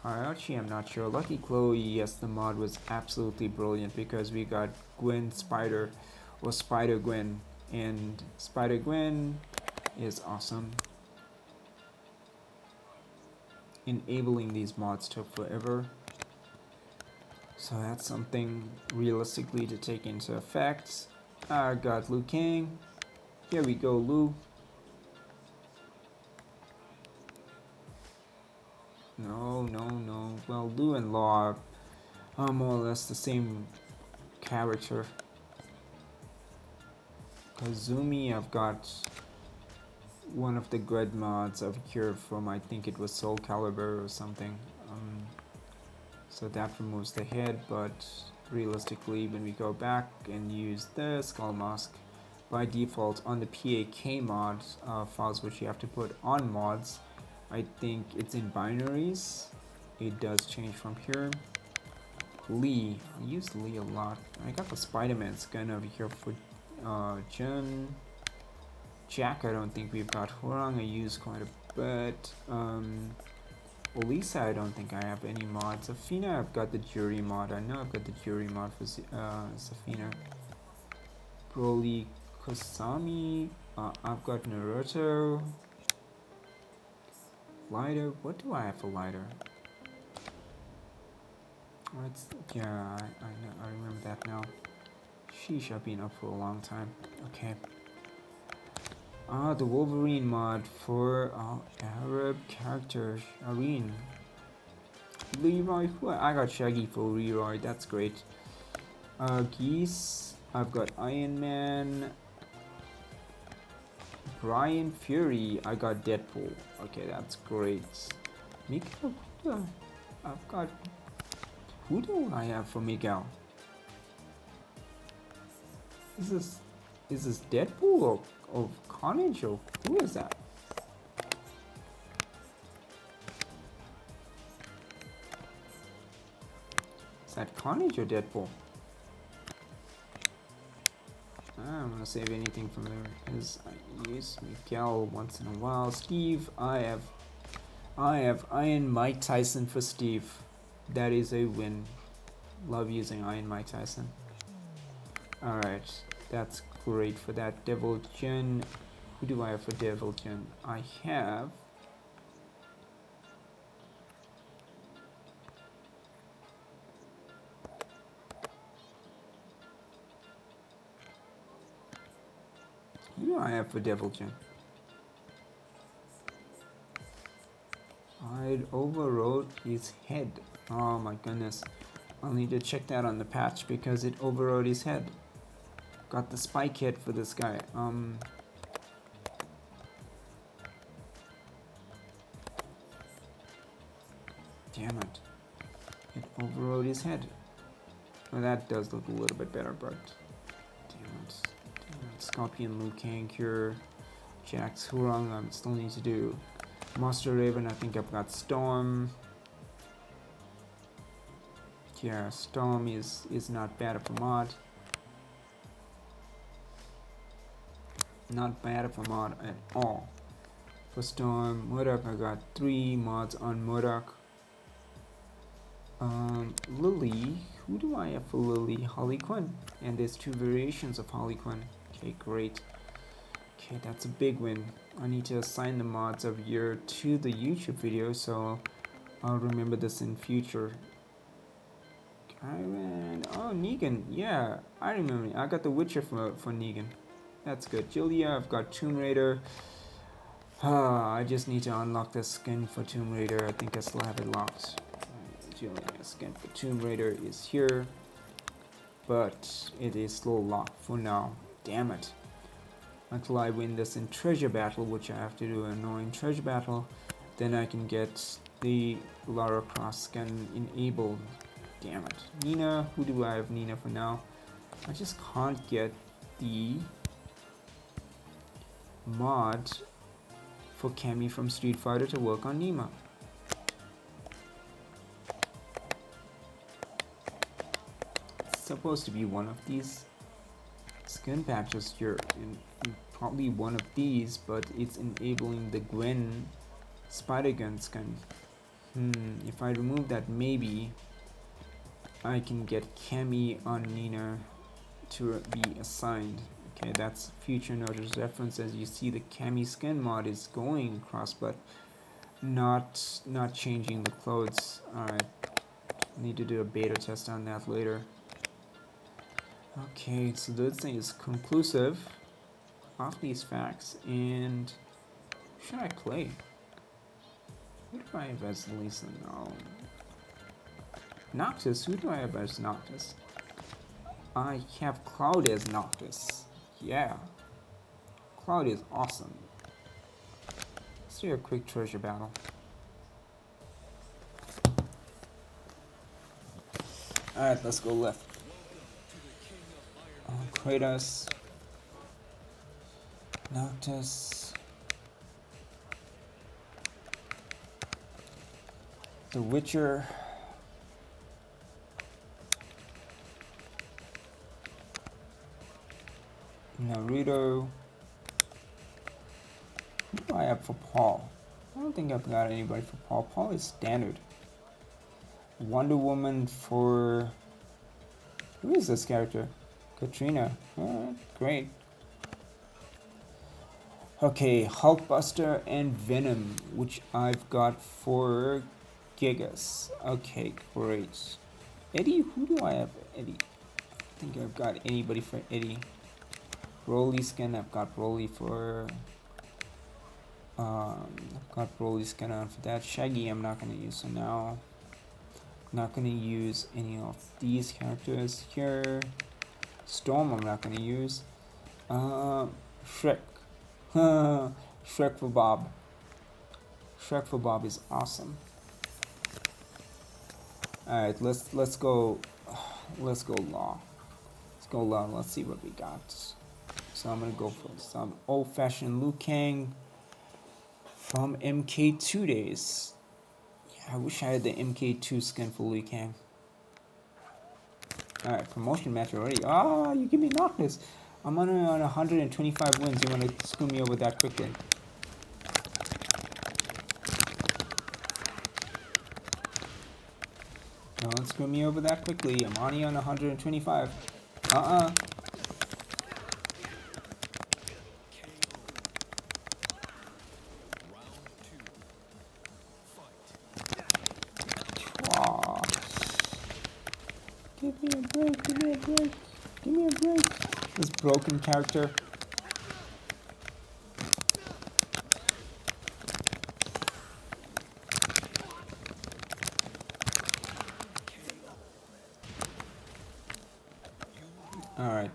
Archie, I'm not sure. Lucky Chloe, yes, the mod was absolutely brilliant because we got Gwen Spider or Spider Gwen, and Spider Gwen is awesome. Enabling these mods took forever, so that's something realistically to take into effect. I got Liu Kang. Here we go, Liu. No. Well, Liu and Law are more or less the same character. Kazumi, I've got one of the grid mods of here from, I think it was Soul Calibur or something. So that removes the head, but realistically when we go back and use the skull mask, by default on the PAK mod files which you have to put on mods, I think it's in binaries. It does change from here. Lee, I use Lee a lot. I got the Spider-Man skin over here for Jun. Jack, I don't think we've got. Hurang, I use quite a bit. Elisa, I don't think I have any mods. Safina, I've got the jury mod. I know I've got the jury mod for Safina. Broly, Kosami, I've got Naruto. Lighter, what do I have for lighter? Oh, yeah, I know, I remember that now. Sheesh, I've been up for a long time. Okay. The Wolverine mod for Arab character Shireen. Leroy, I got Shaggy for Leroy, that's great. Geese, I've got Iron Man. Brian Fury, I got Deadpool. Okay, that's great. Miguel, I've got. Who do I have for Miguel? Is this Deadpool or Carnage or who is that? Is that Carnage or Deadpool? I'm gonna save anything from there because I use Miguel once in a while. Steve, I have Iron Mike Tyson for Steve. That is a win. Love using Iron Mike Tyson. Alright, that's great for that. Devil Jin. Who do I have for Devil Jin? I have. Who do I have for Devil Jin? I overrode his head. Oh my goodness. I'll need to check that on the patch because it overrode his head. Got the spike head for this guy. Damn it. It overrode his head. Well, that does look a little bit better, but damn it. Scorpion, Liu Kang, Cure, Jax, Hurang, I still need to do. Master Raven, I think I've got Storm. Yeah, Storm is not bad of a mod. Not bad of a mod at all. For Storm, Murdoch, I got 3 mods on Murdoch. Lily, who do I have for Lily? Harley Quinn. And there's 2 variations of Harley Quinn. Okay, great. Okay, that's a big win. I need to assign the mods of year to the YouTube video, so I'll remember this in future. Kyran, oh Negan, yeah, I remember. I got the Witcher for Negan. That's good. Julia, I've got Tomb Raider. I just need to unlock the skin for Tomb Raider. I think I still have it locked. Julia, skin for Tomb Raider is here, but it is still locked for now. Damn it. Until I win this in treasure battle, which I have to do an annoying treasure battle, then I can get the Lara Croft skin enabled. Damn it. Nina, who do I have Nina for now? I just can't get the mod for Cammy from Street Fighter to work on Nima. It's supposed to be one of these skin patches here, and probably one of these, but it's enabling the Gwen Spider-Gun skin. If I remove that, maybe I can get Cammy on Nina to be assigned. Okay, that's future notice reference. As you see, the Cammy skin mod is going across, but not changing the clothes. Alright, need to do a beta test on that later. Okay, so this thing is conclusive of these facts, and who should I play? Who do I have as Lisa? No. Noctis, who do I have as Noctis? I have Cloud as Noctis. Yeah. Cloud is awesome. Let's do a quick treasure battle. Alright, let's go left. Kratos. Noctis. The Witcher. Naruto. Who do I have for Paul? I don't think I've got anybody for Paul. Paul is standard. Wonder Woman for... Who is this character? Katrina. Alright, great. Okay, Hulkbuster and Venom, which I've got for Gigas. Okay, great. Eddie, who do I have? Eddie. I think I've got anybody for Eddie. Broly skin, I've got Broly for... I've got Broly skin on for that. Shaggy, I'm not going to use, so now... Not going to use any of these characters here. Storm, I'm not going to use. Shrek. Shrek for Bob. Shrek for Bob is awesome. Alright, let's go Law. Let's go Law. Let's see what we got. So I'm gonna go for some old-fashioned Liu Kang from MK2 days. Yeah, I wish I had the MK2 skin for Liu Kang. Alright, promotion match already. Ah, you give me Noctis. I'm on 125 wins. You want to screw me over that quickly? Don't screw me over that quickly. I'm only on 125. Wow. Give me a break. Give me a break. Give me a break. This broken character. Alright.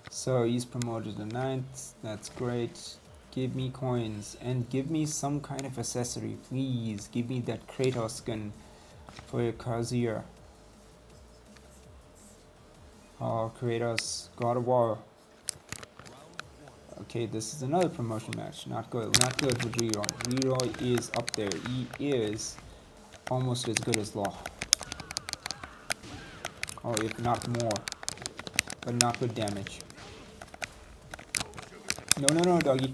So he's promoted to 9th. That's great. Give me coins. And give me some kind of accessory. Please. Give me that Kratos skin for your Kazuya. Oh, Kratos. God of War. Okay, this is another promotion match. Not good. Not good for Leroy. Leroy is up there. He is almost as good as Law. Or if not more. But not good damage. No, doggy.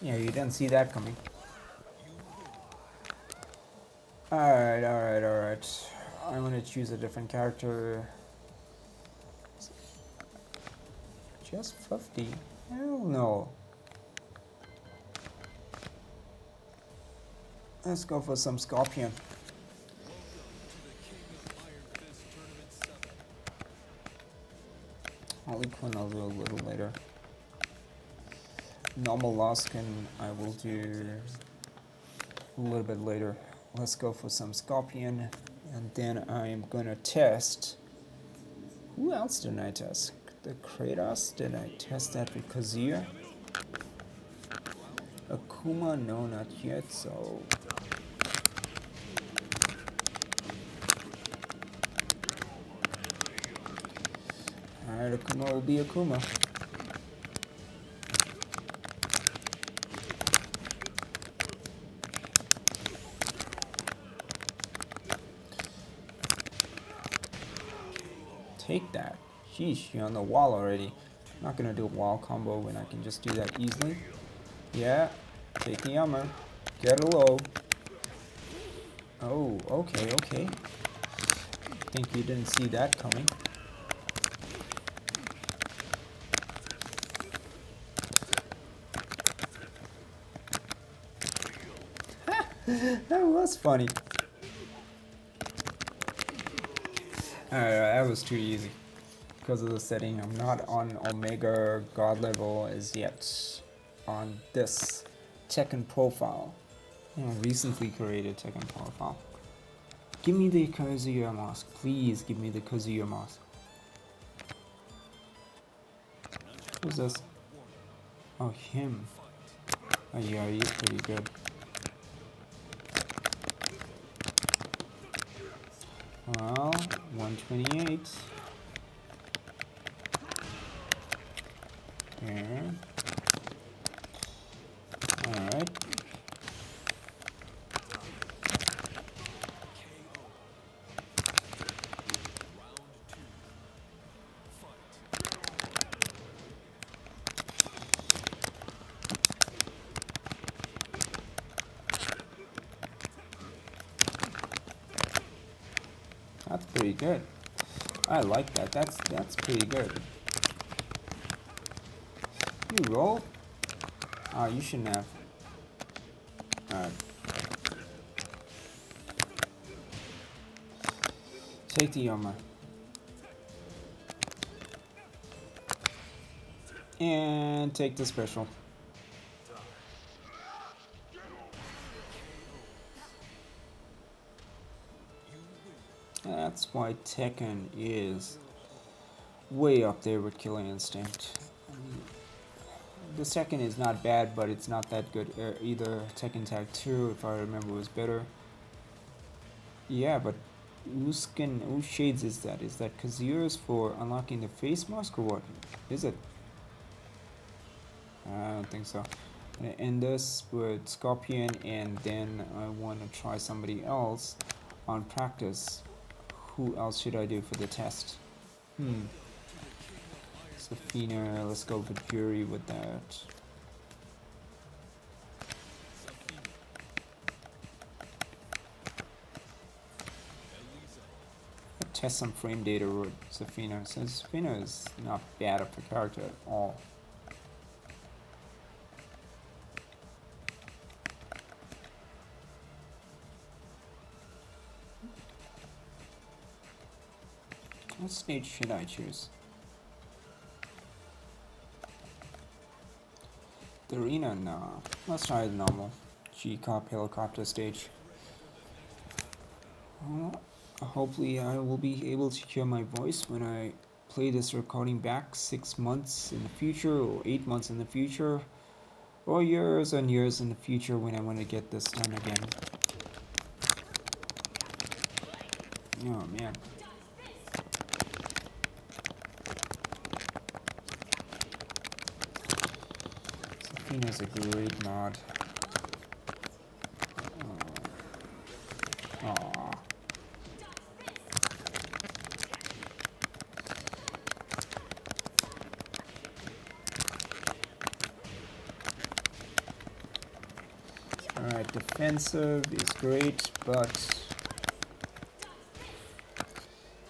Yeah, you didn't see that coming. Alright. I'm gonna choose a different character. Just 50? Hell no. Let's go for some Scorpion. Harley Quinn I'll do a little later. Normal Law skin I will do a little bit later. Let's go for some Scorpion, and then I am gonna test. Who else did I test? The Kratos? Did I test that with Kazuya? Akuma? No, not yet. So alright, Akuma will be Akuma. Take that. Sheesh, you're on the wall already. I'm not gonna do a wall combo when I can just do that easily. Yeah, take the armor. Get low. Oh, okay. Think you didn't see that coming. That was funny. Alright, that was too easy. because of the setting. I'm not on Omega God level as yet on this Tekken profile. Recently created Tekken profile. Give me the Kazuya mask. Please give me the Kazuya mask. Who's this? Oh, him. Oh yeah, he's pretty good. Well, 128. Here. Alright. That's pretty good. I like that. That's pretty good. You roll? Oh, you shouldn't have. Alright. Take the armor. And take the special. That's why Tekken is way up there with Killer Instinct. I mean, the second is not bad, but it's not that good either. Tekken Tag 2, if I remember, was better. Yeah, but whose shades is that? Is that Kazuya's for unlocking the face mask or what? Is it? I don't think so. I'm gonna end this with Scorpion, and then I want to try somebody else on practice. Who else should I do for the test? Safina, let's go with Fury with that. Test some frame data with Safina, since Safina is not bad of a character at all. What stage should I choose? The arena? No. Let's try the normal G-Cop helicopter stage. Well, hopefully I will be able to hear my voice when I play this recording back 6 months in the future, or 8 months in the future, or years and years in the future when I want to get this done again. Oh man. Safina's a great mod. Aww. Alright, defensive is great, but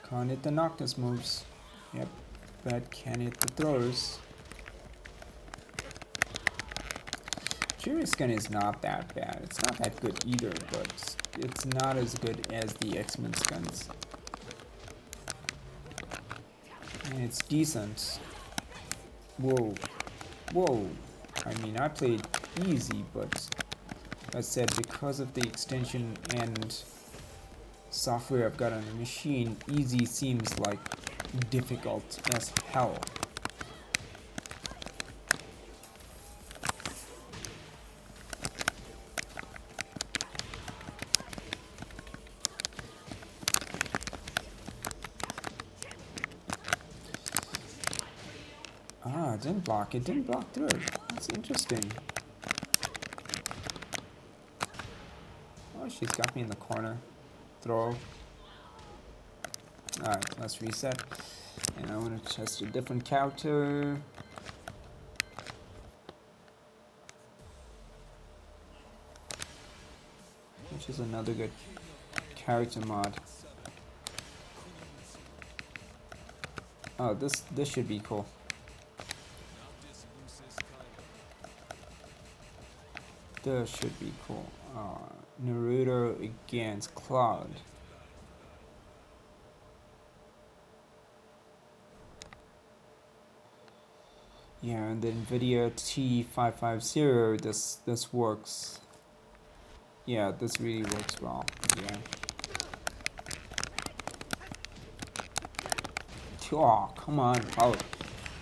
can't hit the Noctis moves. Yep, but can hit the throws. Jury's gun is not that bad. It's not that good either, but it's not as good as the X-Men's guns. And it's decent. Whoa. Whoa. I mean, I played easy, but as I said, because of the extension and software I've got on the machine, easy seems like difficult as hell. Ah, it didn't block. It didn't block through. That's interesting. Oh, she's got me in the corner. Throw. Alright, let's reset. And I want to test a different character. Which is another good character mod. Oh, this should be cool. This should be cool. Naruto against Cloud. Yeah, and the NVIDIA T550, this works. Yeah, this really works well. Yeah. Oh, come on. Oh,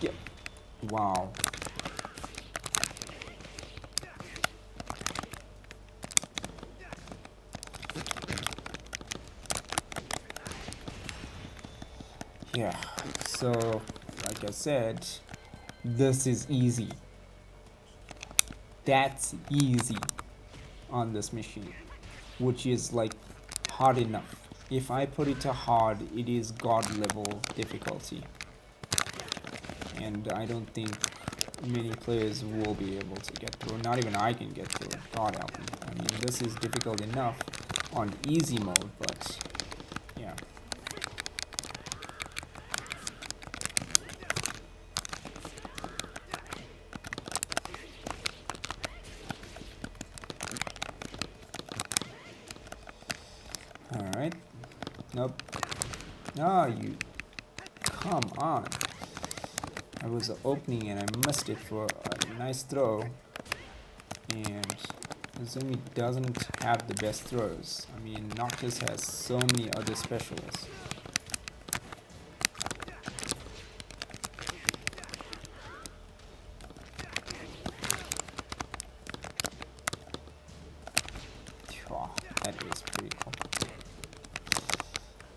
yeah. Wow. Yeah. So, like I said, this is easy. That's easy on this machine, which is like hard enough. If I put it to hard, it is god level difficulty, and I don't think many players will be able to get through. Not even I can get through. God help me. I mean, this is difficult enough on easy mode, but yeah. All right. Nope. Ah, you. Come on. I was opening and I missed it for a nice throw. And Azumi doesn't have the best throws. I mean, Noctis has so many other specials. Oh, that is pretty cool.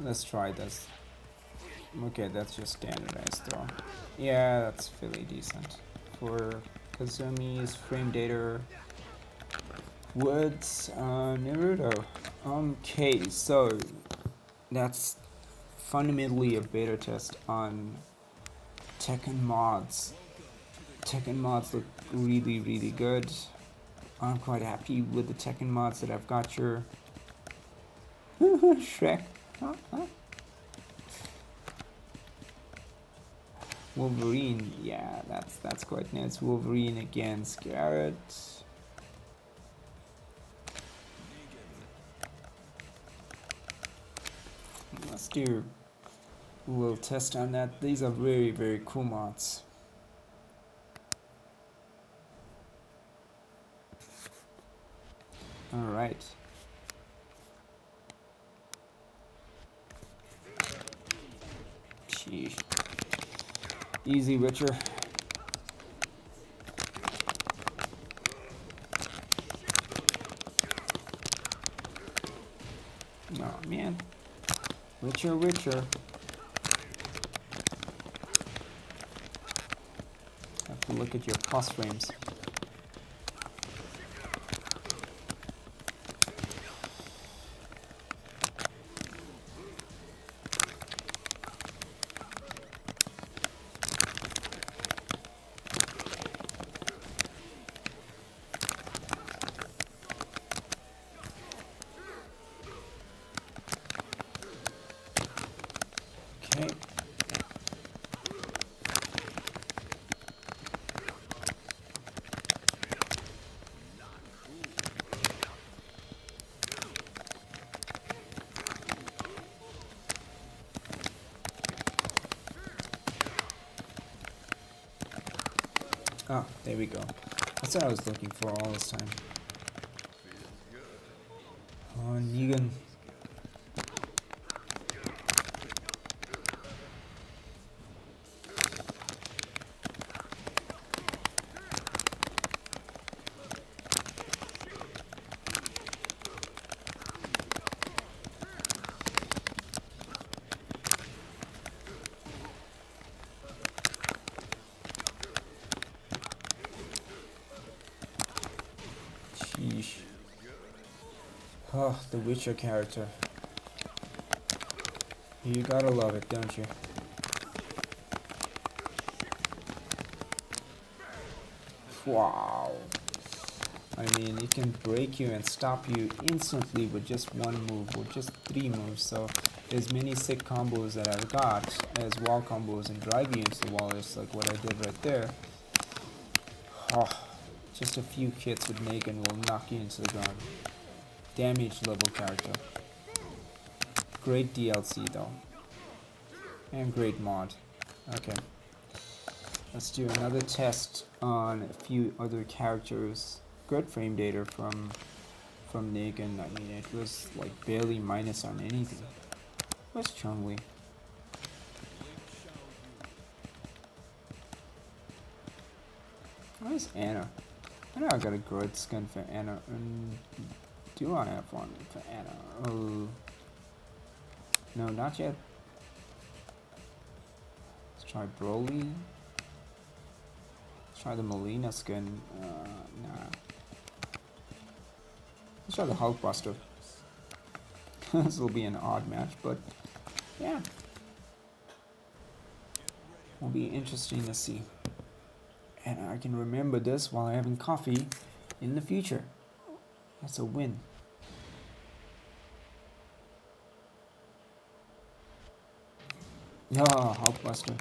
Let's try this. Okay, that's just standardized throw. Yeah, that's fairly decent. For Kazumi's frame data Woods, Naruto. Okay, so that's fundamentally a beta test on Tekken mods. Tekken mods look really, really good. I'm quite happy with the Tekken mods that I've got here. Shrek. Wolverine, yeah, that's quite nice. Wolverine against Garrett. Let's do a little test on that. These are very, very cool mods. Alright. Sheesh. Easy, Witcher. Oh man. Witcher, Witcher. Have to look at your cross frames. Okay. Oh, there we go. That's what I was looking for all this time. Oh, Negan. Sheesh. Oh, the Witcher character. You gotta love it, don't you? Wow. I mean, it can break you and stop you instantly with just one move or just 3 moves. So there's many sick combos that I've got as wall combos and drive you into the wall, just like what I did right there. Oh, just a few hits with Negan will knock you into the ground. Damage level character. Great DLC though. And great mod. Okay. Let's do another test on a few other characters. Good frame data from Negan. I mean, it was like barely minus on anything. Where's Chun-Li? Where's Anna? I know I got a good skin for Anna. Do I have one for Anna? Oh, no, not yet. Let's try Broly. Let's try the Melina skin. Nah. Let's try the Hulkbuster. This will be an odd match, but yeah. Will be interesting to see. And I can remember this while having coffee in the future. That's a win. Oh, Hulkbuster.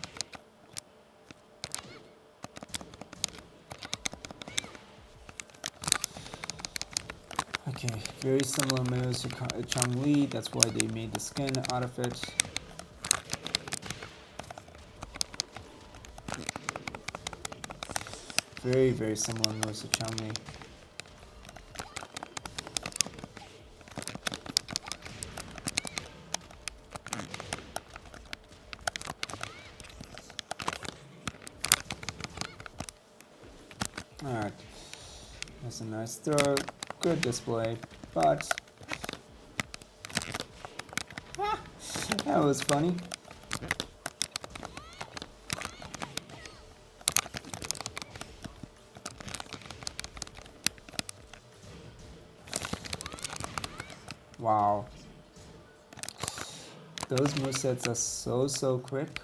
Okay, very similar moves to Chun-Li. That's why they made the skin out of it. Very, very similar moves to Chun-Li. Alright. That's a nice throw. Good display. But that was funny. Wow. Those movesets are so quick.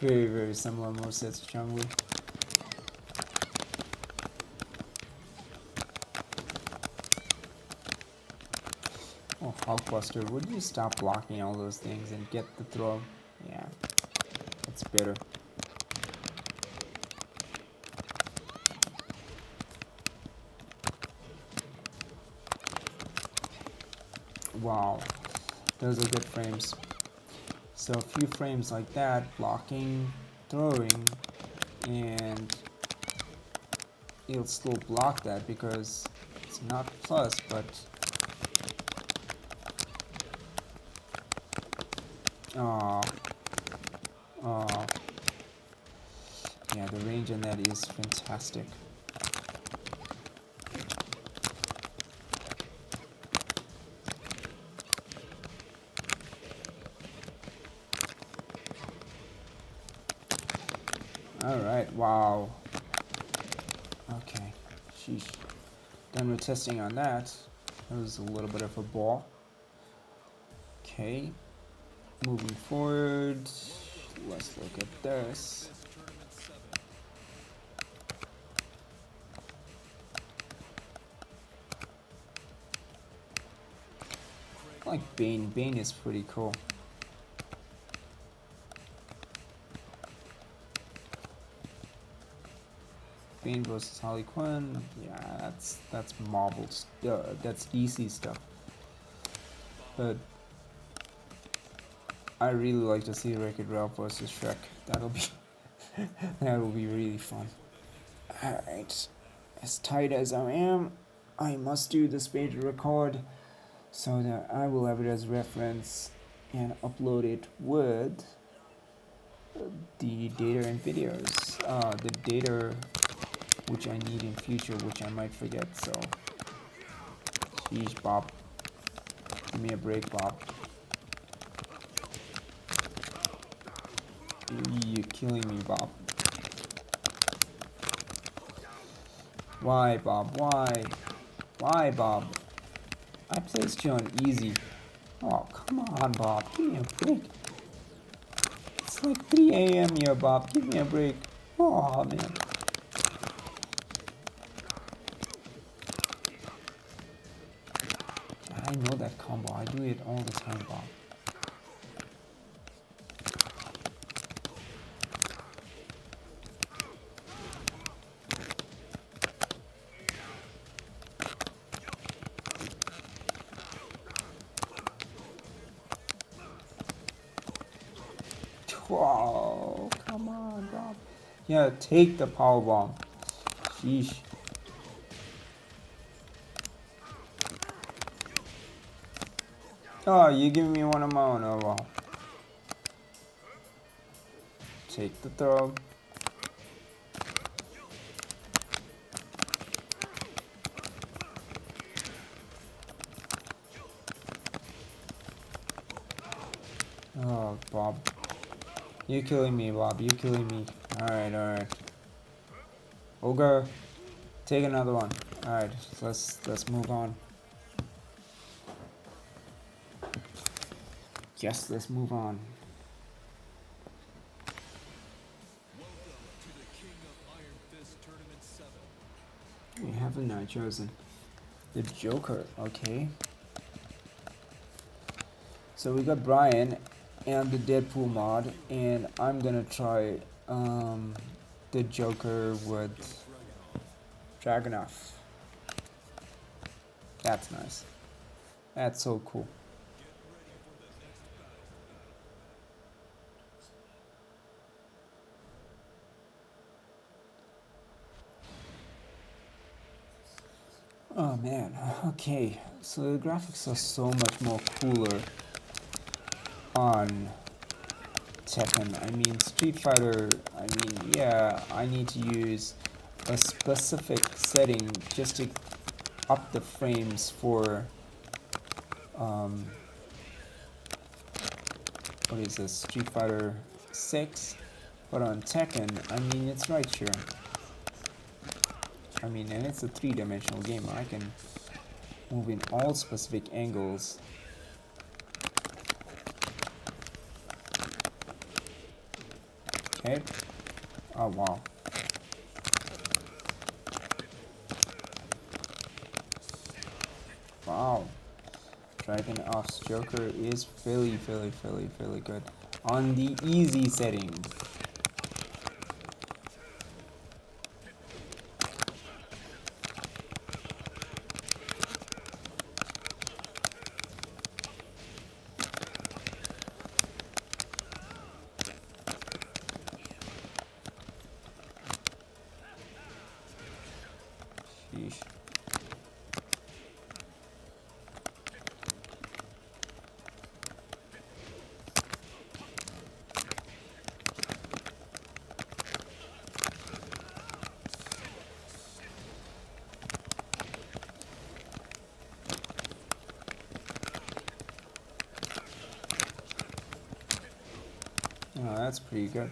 Very, very similar movesets to Chun-Li. Oh, Hulkbuster, would you stop blocking all those things and get the throw? Yeah, that's better. Wow, those are good frames. So a few frames like that, blocking, throwing, and it'll still block that because it's not plus, but yeah, the range on that is fantastic. Alright, wow. Okay, sheesh. Done with testing on that. That was a little bit of a ball. Okay, moving forward, let's look at this. I like Bane. Bane is pretty cool. Bane versus Harley Quinn. Yeah, that's Marvel. That's DC stuff. But I really like to see Wreck-It Ralph versus Shrek. That'll be really fun. Alright, as tight as I am, I must do this page record so that I will have it as reference and upload it with the data and videos. The data which I need in future, which I might forget. So, sheesh, Bob. Give me a break, Bob. You're killing me, Bob. Why, Bob? Why? Why, Bob? I placed you on easy. Oh, come on, Bob. Give me a break. It's like 3 a.m. here, Bob. Give me a break. Oh, man. I know that combo. I do it all the time, Bob. Yeah, take the power bomb. Sheesh. Oh, you giving me one of my own. Oh well. Take the throw. Oh, Bob. You killing me, Bob. You killing me. Alright, alright. Ogre, take another one. Alright, let's move on. Yes, let's move on. We haven't now chosen the Joker, okay. So we got Brian and the Deadpool mod, and I'm gonna try the Joker with Dragunov. That's nice. That's so cool. Oh man, okay. So the graphics are so much more cooler on Tekken. I mean, Street Fighter, I mean, yeah, I need to use a specific setting just to up the frames for, um, what is this, Street Fighter 6? But on Tekken, I mean, it's right here. I mean, and it's a three-dimensional game. I can move in all specific angles. Okay. Oh, wow. Wow. Dragunov's Joker is fairly good. On the easy setting. Sheesh. Oh, that's pretty good.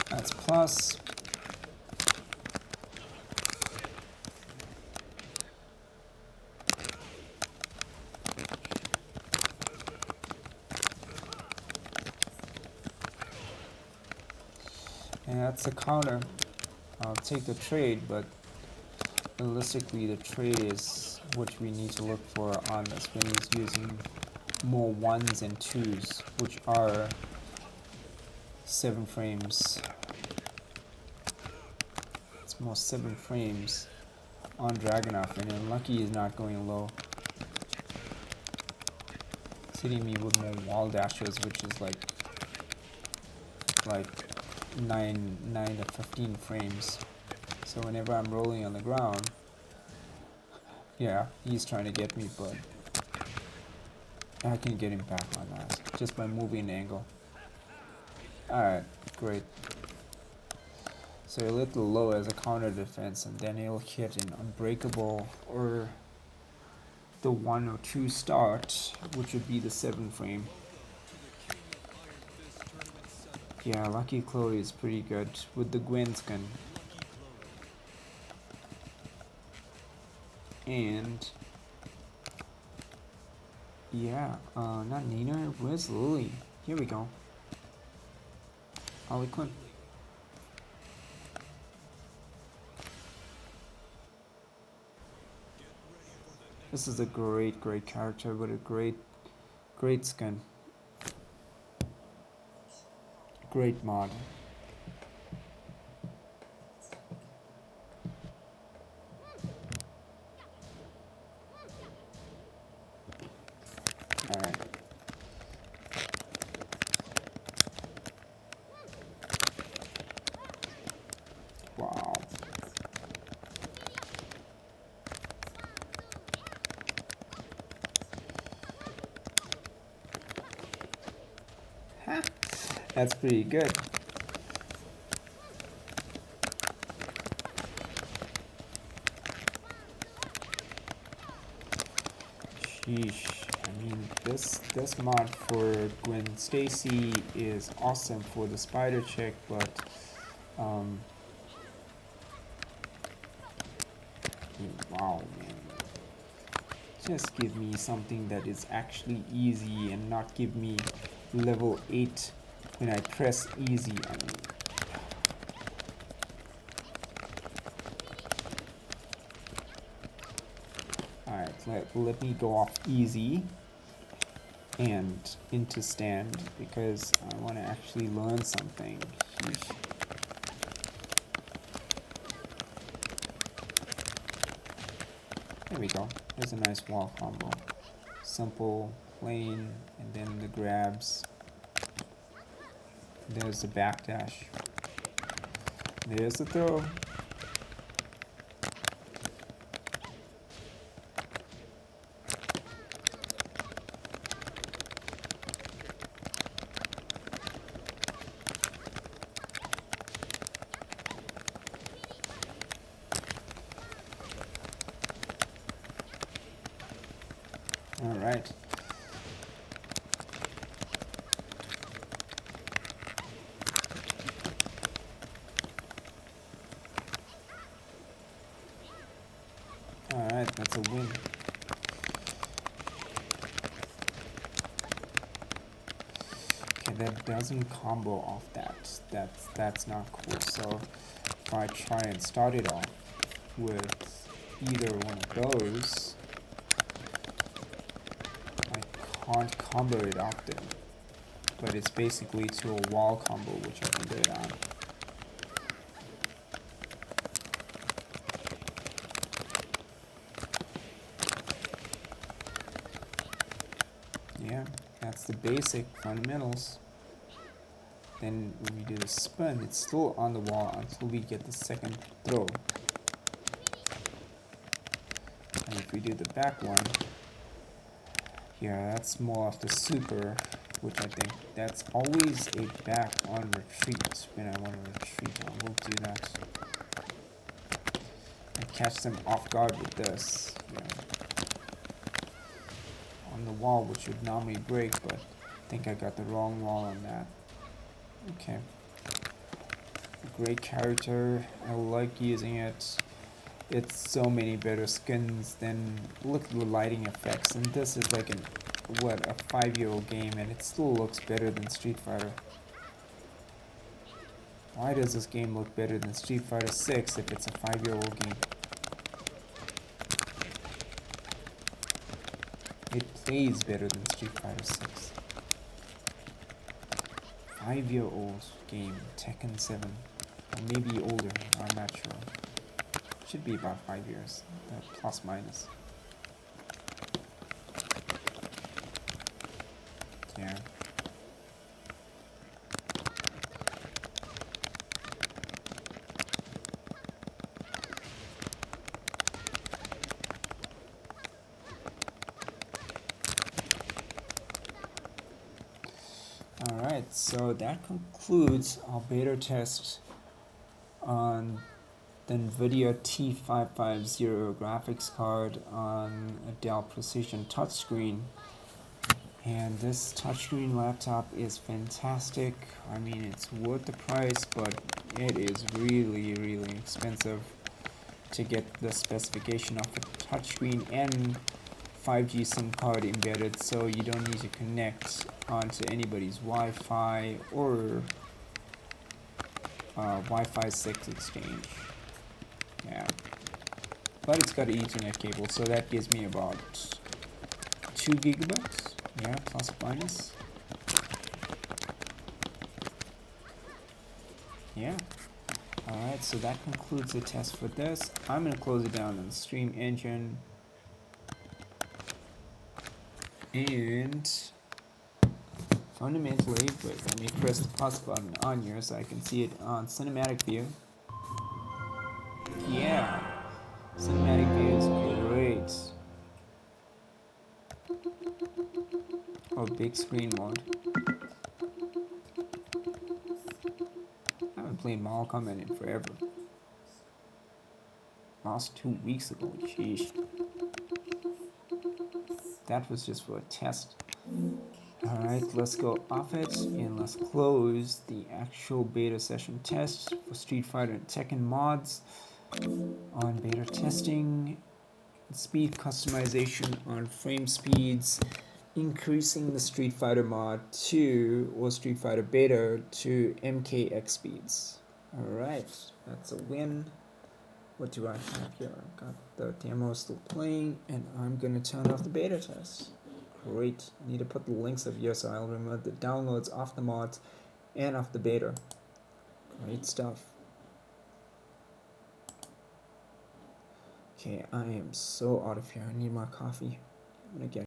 That's plus. And that's a counter. I'll take the trade, but realistically the trade is what we need to look for on this when he's using more ones and twos, which are 7 frames. It's more 7 frames on Dragunov, and unlucky he's not going low. It's hitting me with more wall dashes, which is like 9 to 15 frames. So whenever I'm rolling on the ground, yeah, he's trying to get me, but I can get him back on that just by moving the angle. Alright, great. So a little low as a counter defense, and then he'll hit an unbreakable or the 1 or 2 start, which would be the 7 frame. Yeah, Lucky Chloe is pretty good with the Gwen skin. And yeah, not Nina, where's Lily? Here we go. Harley Quinn. This is a great character with a great skin. Great mod. That's pretty good. Sheesh. I mean, this mod for Gwen Stacy is awesome for the spider chick, but wow, man. Just give me something that is actually easy and not give me level 8 when I press easy. I mean, alright, let me go off easy and into stand because I want to actually learn something. Sheesh. There we go. There's a nice wall combo. Simple, plain, and then the grabs. There's the backdash. There's the throw. All right. All right, that's a win. Okay, that doesn't combo off that. That's not cool. So if I try and start it off with either one of those, I can't combo it off them. But it's basically to a wall combo which I can do it on. Yeah, that's the basic fundamentals. Then when we do the spin, it's still on the wall until we get the second throw. And if we do the back one, yeah, that's more of the super, which I think that's always a back on retreat. When I want to retreat, I will do that. And catch them off guard with this, you know, on the wall, which would normally break, but I think I got the wrong wall on that. Okay. Great character. I like using it. It's so many better skins than look at the lighting effects, and this is like a 5-year-old game, and it still looks better than Street Fighter. Why does this game look better than Street Fighter 6 if it's a 5-year-old game? It plays better than Street Fighter 6. 5-year-old game, Tekken 7, or maybe older, I'm not sure. Should be about 5 years, plus minus. Yeah. Alright, so that concludes our beta test on the NVIDIA T550 graphics card on a Dell Precision touchscreen. And this touchscreen laptop is fantastic. I mean, it's worth the price, but it is really, really expensive to get the specification of a touchscreen and 5G SIM card embedded, so you don't need to connect onto anybody's Wi-Fi or Wi-Fi 6 exchange. Yeah, but it's got an Ethernet cable, so that gives me about 2 gigabytes. Yeah, plus minus. Yeah. Alright, so that concludes the test for this. I'm going to close it down on Stream Engine. And fundamentally, wait, let me press the plus button on here so I can see it on cinematic view. Yeah, cinematic view is great. Oh, big screen mode. playing Malcolm and in forever. Last 2 weeks ago, sheesh. That was just for a test. Alright, let's go off it and let's close the actual beta session test for Street Fighter and Tekken mods on beta testing, speed customization on frame speeds, increasing the Street Fighter mod to, or Street Fighter beta to MKX speeds. Alright, that's a win. What do I have here? I've got the demo still playing, and I'm gonna turn off the beta test. Great. I need to put the links up here so I'll remember the downloads of the mods and of the beta. Great stuff. Okay, I am so out of here. I need more coffee. I'm gonna get